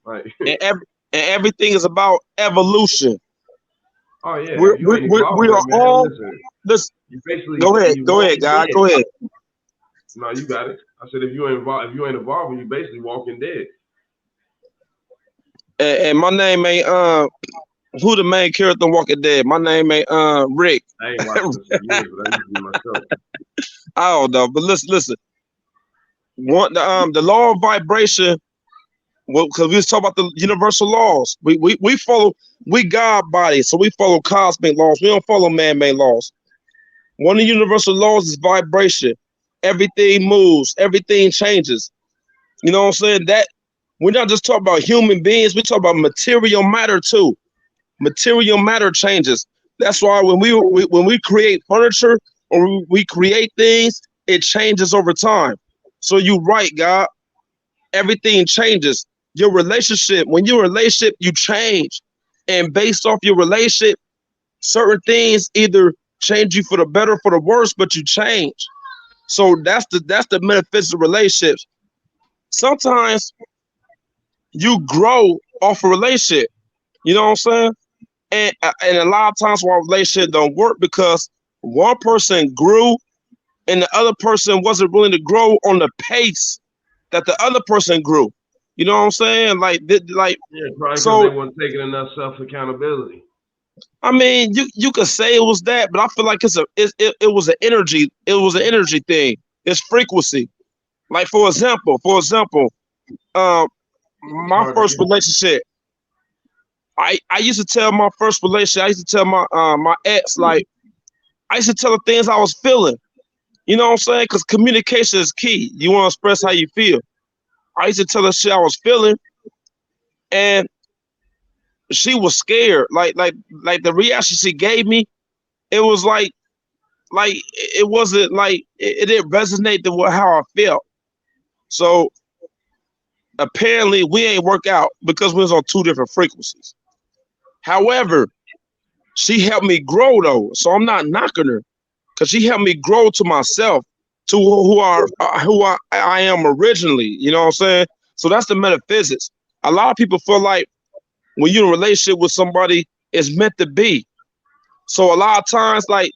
Like, And everything is about evolution. oh yeah, We're, if you we ain't we we evolving, are man, all listen. this. You basically Go ahead, go ahead, walking God, dead. go ahead. No, you got it. I said if you ain't evolving, you basically walking dead. And my name ain't who the main character in Walking Dead. My name ain't Rick. I ain't watched this in years, but I used to be myself. I don't know, but listen. The law of vibration. Well, because we was talking about the universal laws. We follow God bodies, so we follow cosmic laws. We don't follow man-made laws. One of the universal laws is vibration. Everything moves, everything changes. You know what I'm saying? That we're not just talking about human beings, we talk about material matter too. Material matter changes. That's why when we create furniture or we create things, it changes over time. So you're right, God. Everything changes. Your relationship, when you're in a relationship, you change. And based off your relationship, certain things either change you for the better or for the worse, but you change. So that's the metaphysical relationships. Sometimes you grow off a relationship. You know what I'm saying? And a lot of times why relationship don't work because one person grew and the other person wasn't willing to grow on the pace that the other person grew. You know what I'm saying? Like Yeah, probably because they so. weren't taking enough self accountability. I mean, you could say it was that, but I feel like it was an energy. It was an energy thing. It's frequency. Like for example, um, It's my hard to first relationship. I used to tell my first relationship. I used to tell my ex like I used to tell her things I was feeling. You know what I'm saying? Because communication is key. You want to express how you feel. I used to tell her shit I was feeling, and she was scared. Like the reaction she gave me, it was like it wasn't like it didn't resonate with how I felt. So apparently we ain't work out because we was on two different frequencies. However, she helped me grow though, so I'm not knocking her because she helped me grow to myself, to who I am originally. You know what I'm saying? So that's the metaphysics. A lot of people feel like when you're in a relationship with somebody, it's meant to be. So a lot of times, like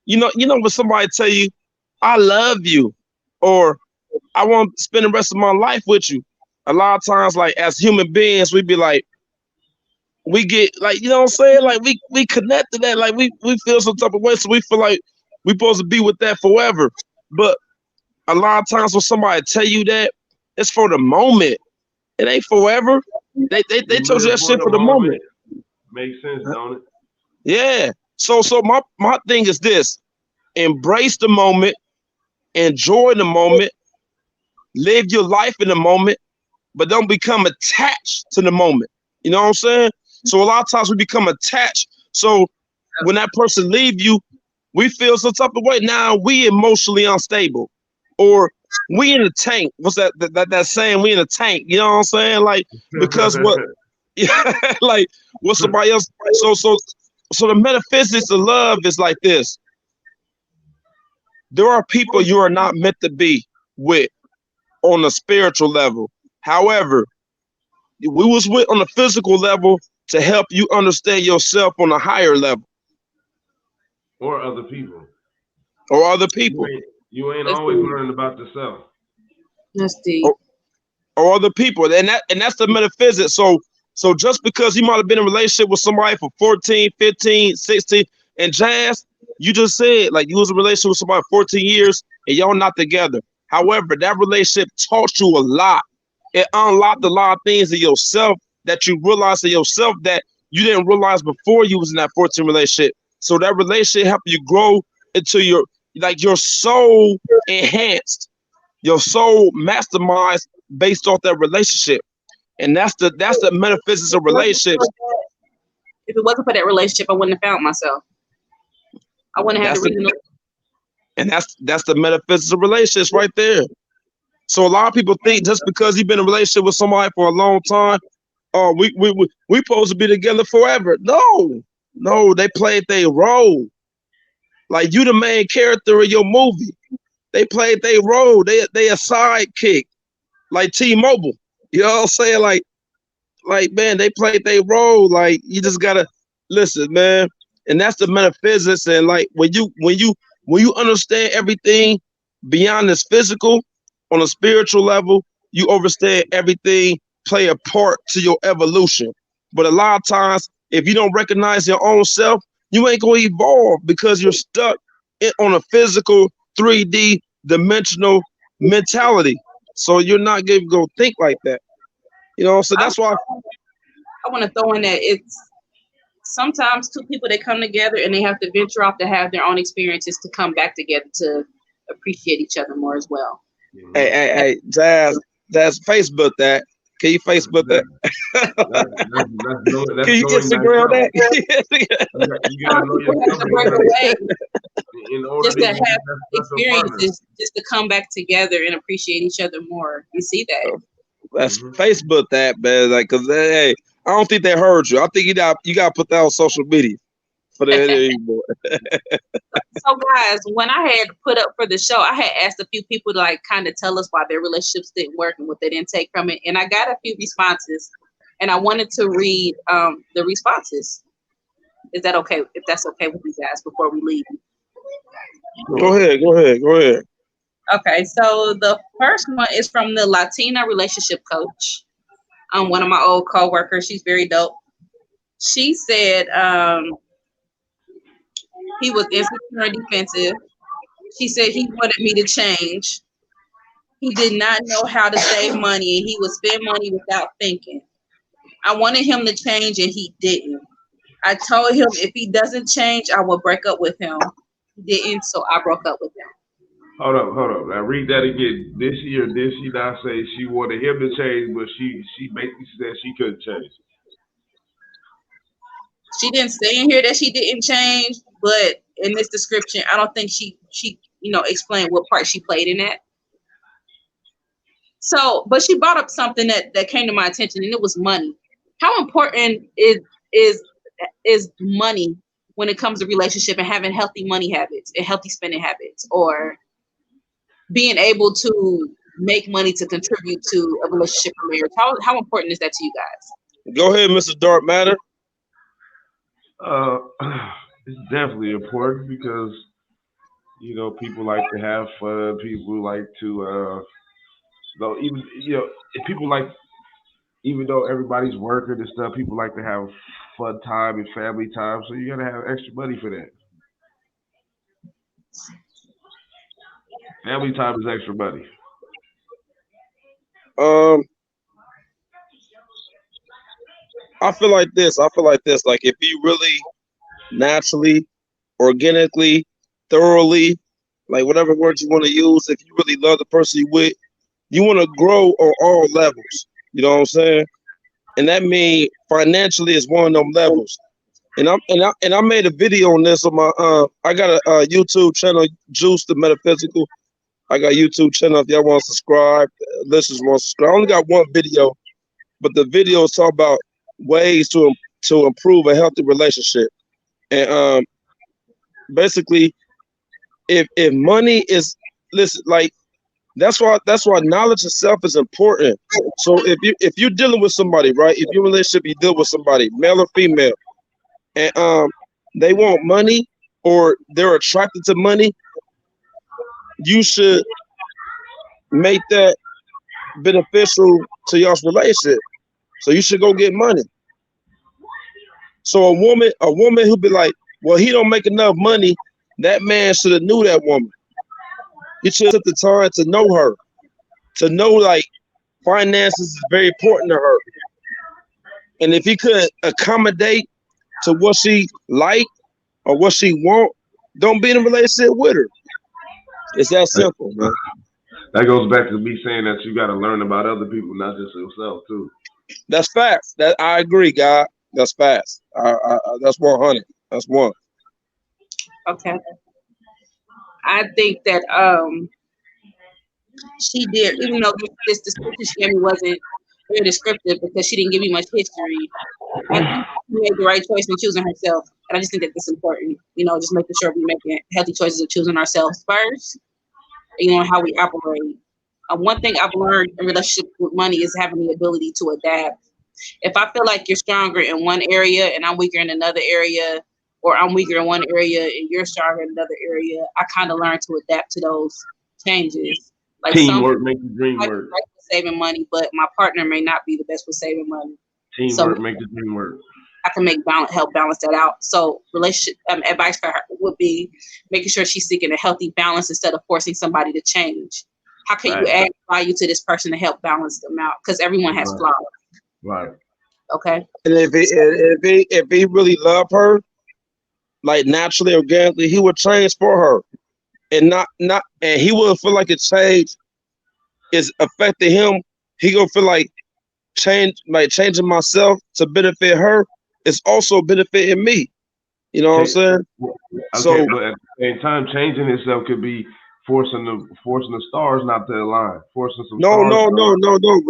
when somebody tell you, "I love you," or "I want to spend the rest of my life with you." A lot of times, like as human beings, we be like, we get like, you know what I'm saying? Like we connect to that, like we feel some type of way, so we feel like we supposed to be with that forever. But a lot of times when somebody tell you that, it's for the moment. It ain't forever. They You told you live that for shit the for the moment. moment. Makes sense, don't it? Yeah. So my thing is this: embrace the moment, enjoy the moment, live your life in the moment, but don't become attached to the moment. You know what I'm saying? So a lot of times we become attached. So when that person leave you, we feel some type of way. Now we emotionally unstable, or we in a tank. What's that saying? We in a tank. You know what I'm saying? Like because what? Like what somebody else. So the metaphysics of love is like this. There are people you are not meant to be with on a spiritual level. However, we was with on the physical level to help you understand yourself on a higher level Or other people. or other You people ain't you ain't Let's always see. learning about yourself. Let's see. or, or other people. And that's the metaphysics. So just because you might have been in a relationship with somebody for 14, 15, 16, and Jazz, you just said like you was in a relationship with somebody for 14 years and y'all not together. However, that relationship taught you a lot. It unlocked a lot of things in yourself that you realized in yourself that you didn't realize before you was in that 14 relationship. So that relationship helped you grow into your soul enhanced, your soul masterminds based off that relationship. And that's the metaphysics of relationships. If it wasn't for that relationship, I wouldn't have found myself. I wouldn't have the That's the reason. and that's the metaphysics of relationships right there. So a lot of people think just because you've been in a relationship with somebody for a long time, oh, we supposed to be together forever. No, no, they played their role. Like you, the main character of your movie. They played their role. They a sidekick, like T-Mobile. You know what I'm saying? Like man, they played their role. Like you just gotta listen, man. And that's the metaphysics. And like when you understand everything beyond this physical on a spiritual level, you understand everything play a part to your evolution. But a lot of times, if you don't recognize your own self, you ain't gonna evolve because you're stuck on a physical 3D dimensional mentality. So you're not gonna go think like that. You know, so I, that's why. I want to throw in that it's sometimes two people that come together and they have to venture off to have their own experiences to come back together to appreciate each other more as well. Hey, Hmm. hey, hey, Jazz, Facebook that. Can you Facebook that? Can That's you knowing Instagram thyself. that? You gotta Some know people have yourself to break away in order just to to even have get that special partner. experiences, just to come back together and appreciate each other more. You see that? Let's Hmm. Facebook that, man. Like, cause hey, I don't think they heard you. I think you got to put that on social media for the anymore. So, guys, when I had put up for the show, I had asked a few people to like kind of tell us why their relationships didn't work and what they didn't take from it, and I got a few responses, and I wanted to read the responses. Is that okay? If that's okay with you guys before we leave? Go Sure. ahead, go ahead, go ahead. Okay, so the first one is from the Latina relationship coach. One of my old coworkers. She's very dope. She said he was insecure and defensive. She said he wanted me to change. He did not know how to save money and he would spend money without thinking. I wanted him to change and he didn't. I told him if he doesn't change, I will break up with him. He didn't, so I broke up with him. Hold up. Now read that again. Did she not say she wanted him to change, but she basically said she couldn't change? She didn't say in here that she didn't change, but in this description, I don't think she explained what part she played in that. So, but she brought up something that came to my attention, and it was money. How important is is money when it comes to relationship and having healthy money habits and healthy spending habits, or being able to make money to contribute to a relationship or marriage? How important is that to you guys? Go ahead, Mr. Dark Matter. Uh, it's definitely important because people like to have fun. People like to though even if people like even though everybody's working and stuff, people like to have fun time and family time. So you gotta have extra money for that. Family time is extra money. Um, I feel like this. I feel like this. Like if you really naturally, organically, thoroughly, like whatever words you want to use, if you really love the person you with, you want to grow on all levels. You know what I'm saying? And that means financially is one of them levels. And I made a video on this on my I got a YouTube channel, Juice the Metaphysical. I got a YouTube channel if y'all want to subscribe, listeners want to subscribe. I only got one video, but the video is talk about ways to improve a healthy relationship. And basically, if money is, listen, like that's why knowledge itself is important. So if you're dealing with somebody, right? If your relationship you deal with somebody, male or female, and they want money or they're attracted to money, you should make that beneficial to y'all's relationship. So you should go get money. So a woman who be like, well, he don't make enough money, that man should have knew that woman. He should have took the time to know her, to know like finances is very important to her. And if he could accommodate to what she like or what she want, don't be in a relationship with her. It's that simple, man. That goes back to me saying that you got to learn about other people, not just yourself, too. That's facts. That I agree, God. That's facts. That's 100. That's one. Okay. I think that she did, even though this description she gave me wasn't very descriptive because she didn't give me much history. I think she made the right choice in choosing herself, and I just think that that's important. You know, just making sure we're making healthy choices of choosing ourselves first. You know how we operate. One thing I've learned in relationship with money is having the ability to adapt. If I feel like you're stronger in one area and I'm weaker in another area, or I'm weaker in one area and you're stronger in another area, I kind of learn to adapt to those changes. Like some Teamwork people makes the dream might be work. great with saving money, but my partner may not be the best with saving money. So Teamwork makes the dream work. I can help balance that out. So relationship advice for her would be making sure she's seeking a healthy balance instead of forcing somebody to change. How can you Right. add value to this person to help balance them out? Because everyone has Right. flaws. Right. Okay. And if he really loved her, like naturally, organically, he would change for her. And not and he would feel like a change is affecting him. He gonna feel like changing myself to benefit her is also benefiting me. You know what I'm saying? Okay, So but at the same time, changing itself could be forcing the stars not to align, forcing some no, stars no, to no, align. no,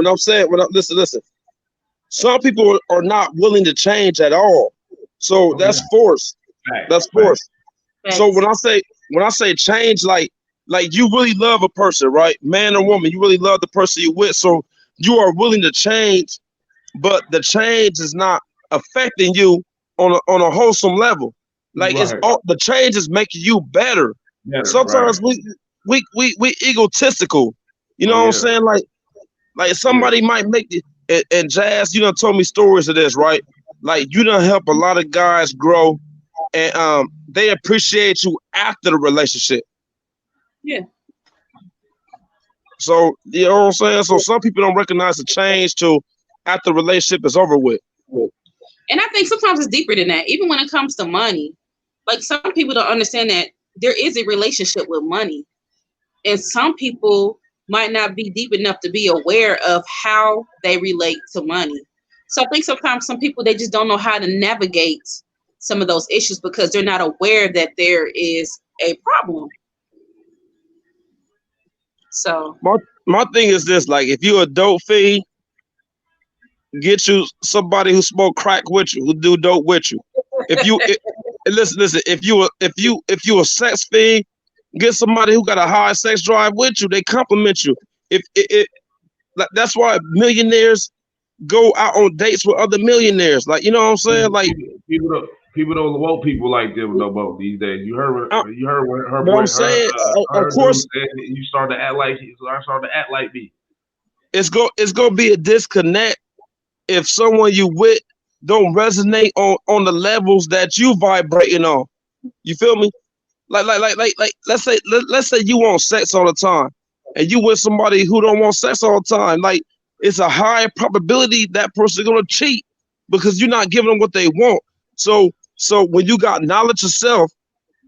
no. Listen. Some people are not willing to change at all. So Okay, that's force. facts, That's facts. force. So Thanks. when I say change, like you really love a person, right? Man or woman, you really love the person you with. So you are willing to change, but the change is not affecting you on a wholesome level. Like it's Right. all the change is making you better. Better. Right. Sometimes we egotistical. You know Oh what I'm yeah. saying? Like Yeah. somebody might make it. And Jazz, you done told me stories of this, right? Like you done help a lot of guys grow, and they appreciate you after the relationship. Yeah. So you know what I'm saying. So some people don't recognize the change till after the relationship is over with. And I think sometimes it's deeper than that. Even when it comes to money, like some people don't understand that there is a relationship with money. And some people might not be deep enough to be aware of how they relate to money. So I think sometimes some people they just don't know how to navigate some of those issues because they're not aware that there is a problem. So My my thing is this: like, if you a dope fiend, get you somebody who smoke crack with you, who do dope with you. If you and listen, if you a sex fiend, get somebody who got a high sex drive with you. They compliment you. If like, that's why millionaires go out on dates with other millionaires. Like, you know what I'm saying? Like, People don't want people like them no more these days. I, You heard what her but boy I'm saying, of her dude course, said. You started to act like I started to act like me. it's gonna be a disconnect if someone you with don't resonate on the levels that you vibrating on. You feel me? Like let's say you want sex all the time, and you with somebody who don't want sex all the time. Like, it's a high probability that person gonna cheat. because you're not giving them what they want. So when you got knowledge of self,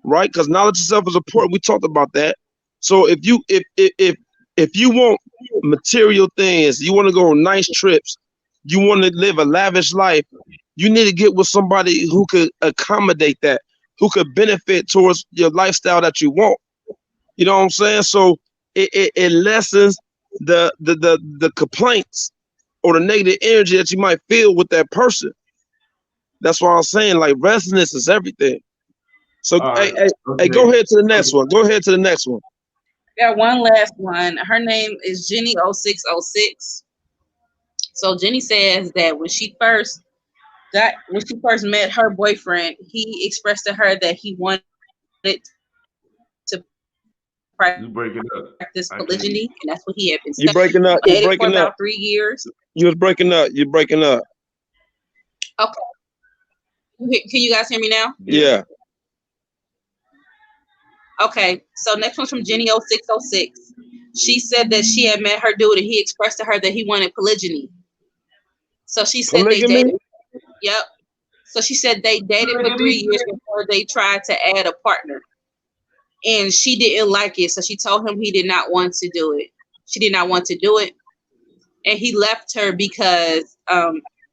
right? Because knowledge of self is important. We talked about that. So if you want material things, you want to go on nice trips, you want to live a lavish life, you need to get with somebody who could accommodate that, who could benefit towards your lifestyle that you want. You know what I'm saying? So it lessens the complaints or the negative energy that you might feel with that person. That's why I'm saying like resonance is everything. So All right. hey, Okay. go ahead to the next one. Go ahead to the next one. Got one last one. Her name is Jenny0606. So Jenny says that when she first met her boyfriend, he expressed to her that he wanted to practice polygyny, You and that's breaking what he up. had been I studying. can't hear you. He You dated breaking for up. about You 3 breaking up. years. You was breaking up. You breaking up. Okay, can you guys hear me now? Yeah. Yeah. Okay, so next one's from Jenny0606. She said that she had met her dude and he expressed to her that he wanted polygyny. So she said they Polygamy. dated. Yep. So she said they dated for 3 years before they tried to add a partner. And she didn't like it. So she told him he did not want to do it. She did not want to do it. And he left her because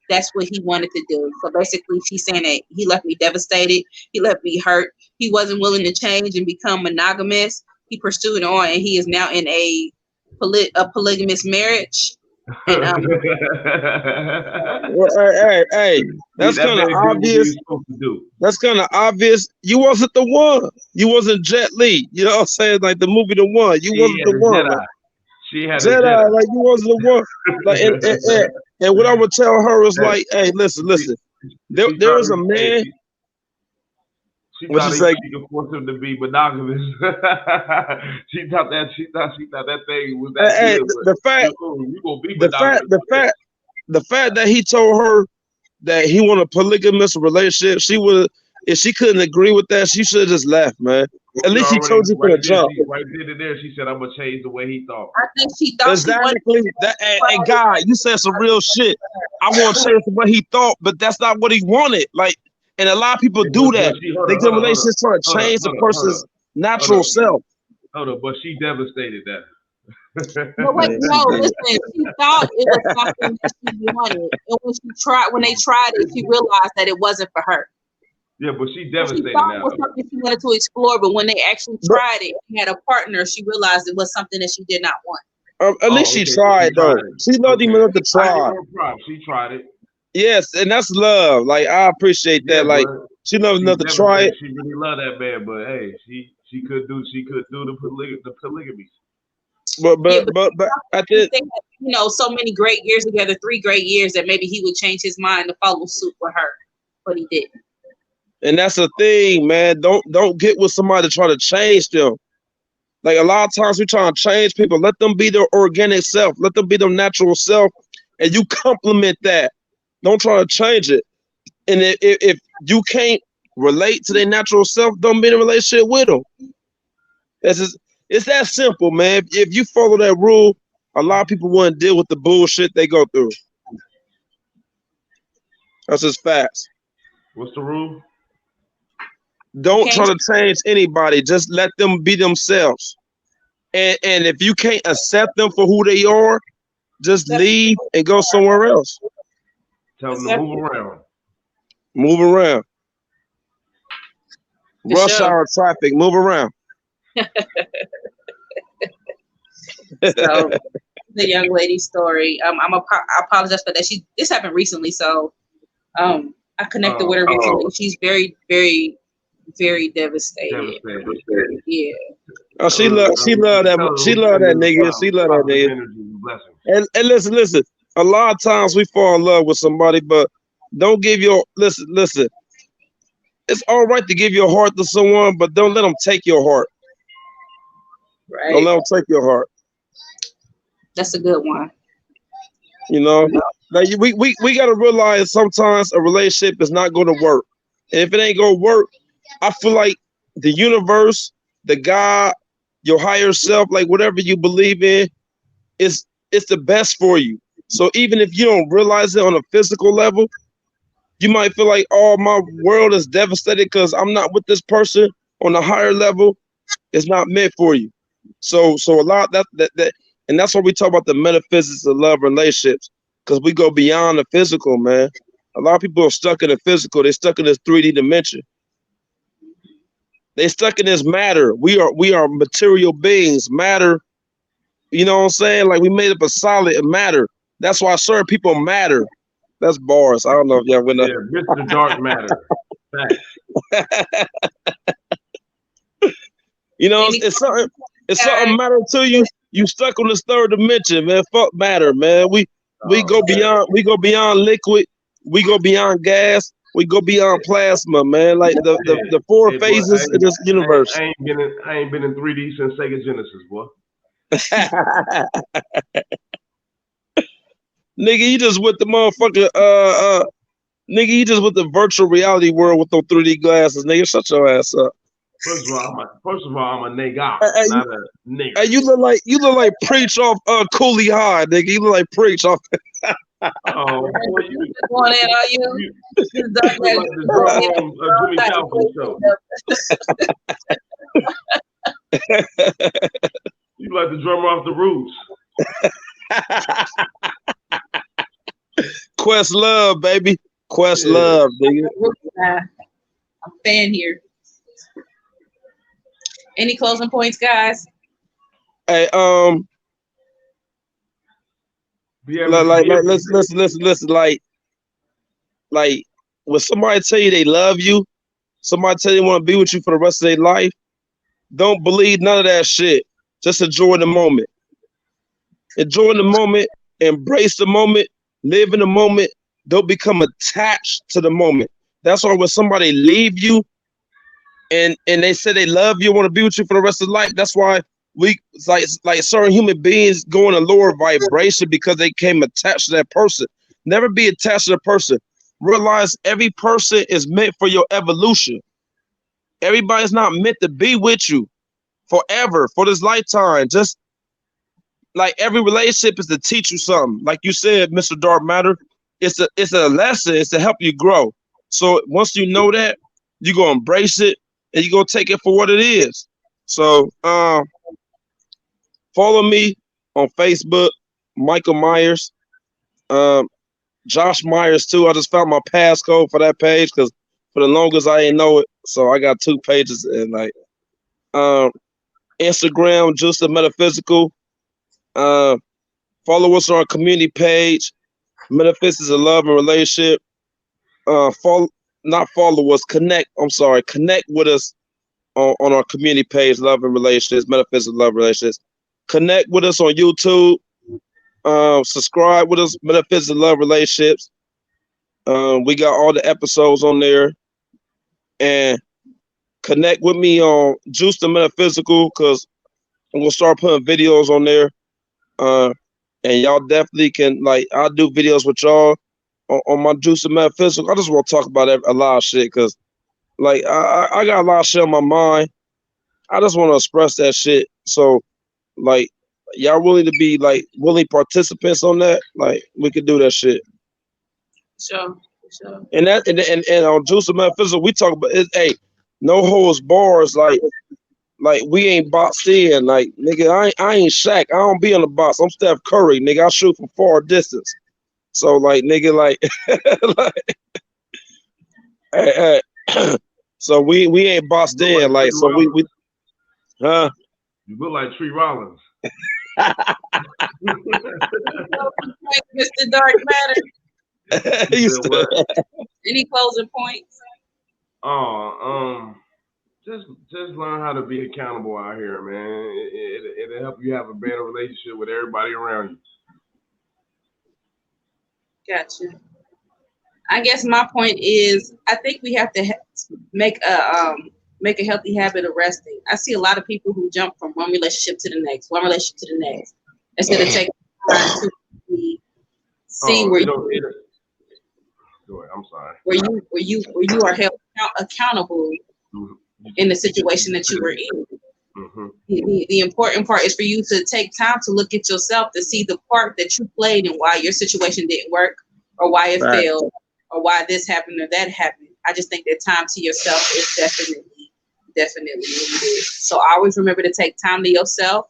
that's what he wanted to do. So basically, she's saying that he left me devastated. He left me hurt. He wasn't willing to change and become monogamous. He pursued on, and he is now in a polygamous marriage. And Well, hey. See, That's that kind of man did what he obvious. was supposed to do. That's kind of obvious. You wasn't the one. You wasn't Jet Li. You know what I'm saying? Like the movie The One. You She wasn't had the a one. Like Jedi. She had a Jedi. Jedi. Like you wasn't the one. Like and what I would tell her is Hey, like, hey, listen. she There thought is a man. she What thought you he, say? she could force him to be monogamous. she thought that thing was that Hey, good, but the fact, you gonna be the fact, monogamous. the fact that he told her that he wanted a polygamous relationship, she would, if she couldn't agree with that, she should have just left, man. At She least he already told you from right the there. jump. She right then and there. She said, "I'm gonna change the way he thought." I think she thought she wanted Exactly. That and God, you said some real shit. I want to change what he thought, but that's not what he wanted. Like, and a lot of people do But that. she hold They up, get hold up, hold up, relationships trying to hold up, change the hold up, hold person's up, hold natural up, self. hold up. But she devastated that. No, wait, Man, she no, did. listen. She thought it was something that she wanted, and when they tried it, she realized that it wasn't for her. Yeah, but she So she devastated thought it now. was something she wanted to explore, but when they actually But tried it and had a partner, she realized it was something that she did not want. at least Oh, she okay. So she tried though. tried it. She loved him Okay. enough to I give try. her props. She tried it. Yes, and that's love. Like I appreciate Yeah, that. Like but she loved she enough to try devastated. it. She really loved that man, but hey, she could do the polygamy. But Yeah, but but but but I if did. they had, so many great years together, 3 great years, that maybe he would change his mind to follow suit with her, but he didn't. And that's the thing, man. Don't get with somebody to try to change them. Like a lot of times we try to change people. Let them be their organic self. Let them be their natural self, and you compliment that. Don't try to change it. And if you can't relate to their natural self, don't be in a relationship with them. It's that simple, man. If you follow that rule, a lot of people wouldn't deal with the bullshit they go through. That's just facts. What's the rule? You Don't try can't. to change anybody. Just let them be themselves. And if you can't accept them for who they are, just leave and go somewhere else. Tell them to Accept move around. Move around. for Rush sure. hour traffic. Move around. So the young lady's story. I apologize for that. This happened recently, so I connected with her recently. She's very, very, very devastated. Devastated. Yeah. Oh, she love that. She love that nigga. She love that Positive nigga. energy and blessings. And listen. A lot of times we fall in love with somebody, but don't give your listen. It's all right to give your heart to someone, but don't let them take your heart. Don't Right. let them take your heart. That's a good one. You know, like we got to realize sometimes a relationship is not going to work, and if it ain't going to work, I feel like the universe, the God, your higher self, like whatever you believe in, is it's the best for you. So even if you don't realize it on a physical level, You might feel like, oh, my world is devastated because I'm not with this person on a higher level. It's not meant for you. So a lot that and that's why we talk about the metaphysics of love relationships, because we go beyond the physical, man. A lot of people are stuck in the physical. They're stuck in this 3D dimension. They're stuck in this matter. We are material beings. Matter, you know what I'm saying? Like we made up a solid matter. That's why certain people matter. That's bars. I don't know if y'all went up. Yeah, Mr. Dark Matter. Fact. You know, Any it's guys? something matter to you. You stuck on this third dimension, man. Fuck matter, man. We Oh, go man. beyond liquid. We go beyond gas. We go beyond plasma, man. Like the four Hey, boy, phases of this universe. I ain't been in 3D since Sega Genesis, boy. Nigga, you just with the motherfucker nigga, you just with the virtual reality world with those 3D glasses, nigga. Shut your ass up. First of all, I'm a nigga, Hey, not a nigga. hey, you look like Preach off Cooley High, nigga. You look like Preach off. Oh, boy, you Going in, are you? you look like the drummer on Jimmy Calvin's show. You like the drummer off the Roots. Quest love, baby. Quest Yeah. love, nigga. I'm a fan here. Any closing points, guys? Hey, listen. Like, when somebody tell you they love you, somebody tell you they want to be with you for the rest of their life, don't believe none of that shit. Just enjoy the moment. Enjoy the moment. Embrace the moment. Live in the moment. Don't become attached to the moment. That's why when somebody leave you and they say they love you, want to be with you for the rest of life, that's why it's like certain human beings go in a lower vibration because they came attached to that person. Never be attached to the person. Realize every person is meant for your evolution. Everybody's not meant to be with you forever, for this lifetime. Just like every relationship is to teach you something. Like you said, Mr. Dark Matter, it's a lesson. It's to help you grow. So once you know that, you go embrace it and you go take it for what it is. So follow me on Facebook, Michael Myers, um, Josh Myers too. I just found my passcode for that page because for the longest I didn't know it. So I got 2 pages and like um, Instagram, just the metaphysical. Uh, follow us on our community page, Metaphysics of Love and Relationship. Follow, not follow us, connect. I'm sorry, connect with us on our community page, Love and Relationships, Metaphysics of Love Relationships. Connect with us on YouTube. Subscribe with us, Metaphysics of Love Relationships. We got all the episodes on there, and connect with me on Juice the Metaphysical because I'm gonna start putting videos on there. And y'all definitely can, like, I'll do videos with y'all on my Juice and Metaphysical. I just want to talk about a lot of shit because, like, I got a lot of shit on my mind. I just want to express that shit. So, like, y'all willing to be like willing participants on that? Like, we could do that shit. Sure. And that and on Juice and Metaphysical, we talk about it. Hey, no holds bars. Like we ain't boxed in. Like nigga, I ain't Shaq. I don't be on the box. I'm Steph Curry, nigga. I shoot from far distance. So like nigga, like, like hey, so we ain't boxed You look in. like Like Tree so we Rollins. huh. You look like Tree Rollins. Mr. Dark Matter. You said what? Any closing points? Oh, just learn how to be accountable out here, man. It'll help you have a better relationship with everybody around you. Gotcha. I guess my point is, I think we have to make a healthy habit of resting. I see a lot of people who jump from one relationship to the next, instead of taking time to see where Go ahead. I'm sorry. you are held accountable in the situation that you were in. Mm-hmm. The important part is for you to take time to look at yourself to see the part that you played and why your situation didn't work or why it failed or why this happened or that happened. I just think that time to yourself is definitely needed. So always remember to take time to yourself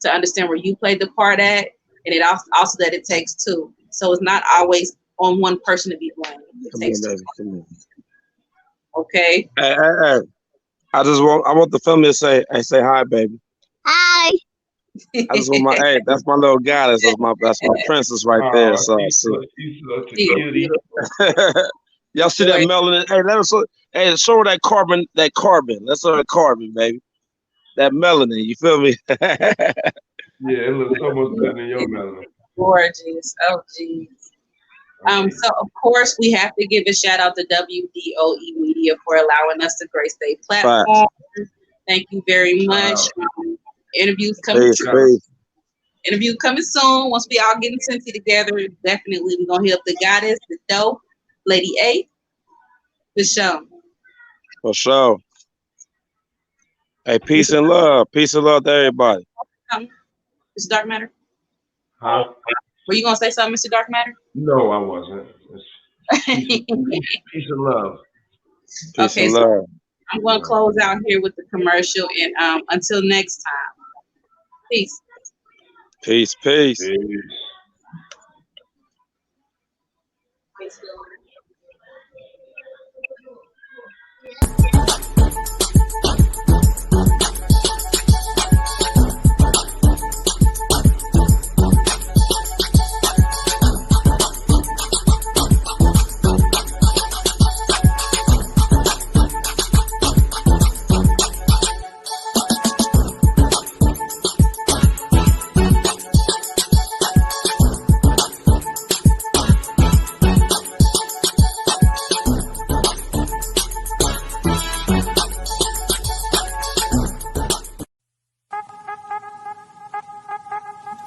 to understand where you played the part at, and it also that it takes two. So it's not always on one person to be blamed. It takes two. Okay. Hey. I want the family to say hi, baby. Hi. I just want that's my little goddess. That's my princess right there. So she's such a cutie. Y'all see that melanin? Hey, show her that carbon. Let's show her carbon, baby. That melanin. You feel me? Yeah, it looks so much better than your melanin. Gorgeous. Oh, geez. So of course we have to give a shout out to WDOE Media for allowing us to grace their platform. Thank you very much. Interviews coming soon. Interview coming soon. Once we all get in Cincy together, definitely we're gonna hit up the goddess, the dope, Lady A. The show. For sure. Hey, peace and love. Peace and love to everybody. Mr. Dark Matter? Huh? Were you gonna say something, Mr. Dark Matter? No, I wasn't. Peace and love. Peace and love. I'm gonna close out here with the commercial, and until next time. Peace. Peace.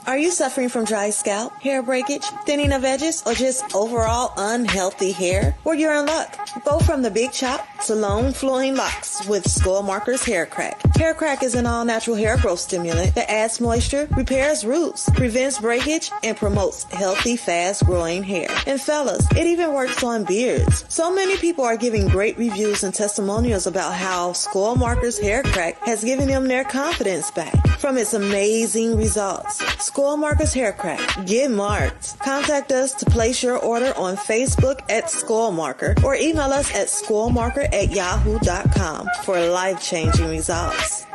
Are you suffering from dry scalp, hair breakage, thinning of edges, or just overall unhealthy hair? Well, you're in luck. Go from the big chop to long flowing locks with Skull Marker's Hair Crack. Hair Crack is an all-natural hair growth stimulant that adds moisture, repairs roots, prevents breakage, and promotes healthy, fast-growing hair. And fellas, it even works on beards. So many people are giving great reviews and testimonials about how Skull Marker's Hair Crack has given them their confidence back from its amazing results. Skull Marker's Hair Crack. Get marked. Contact us to place your order on Facebook at Skull Marker or email us at skullmarker@yahoo.com for life-changing results.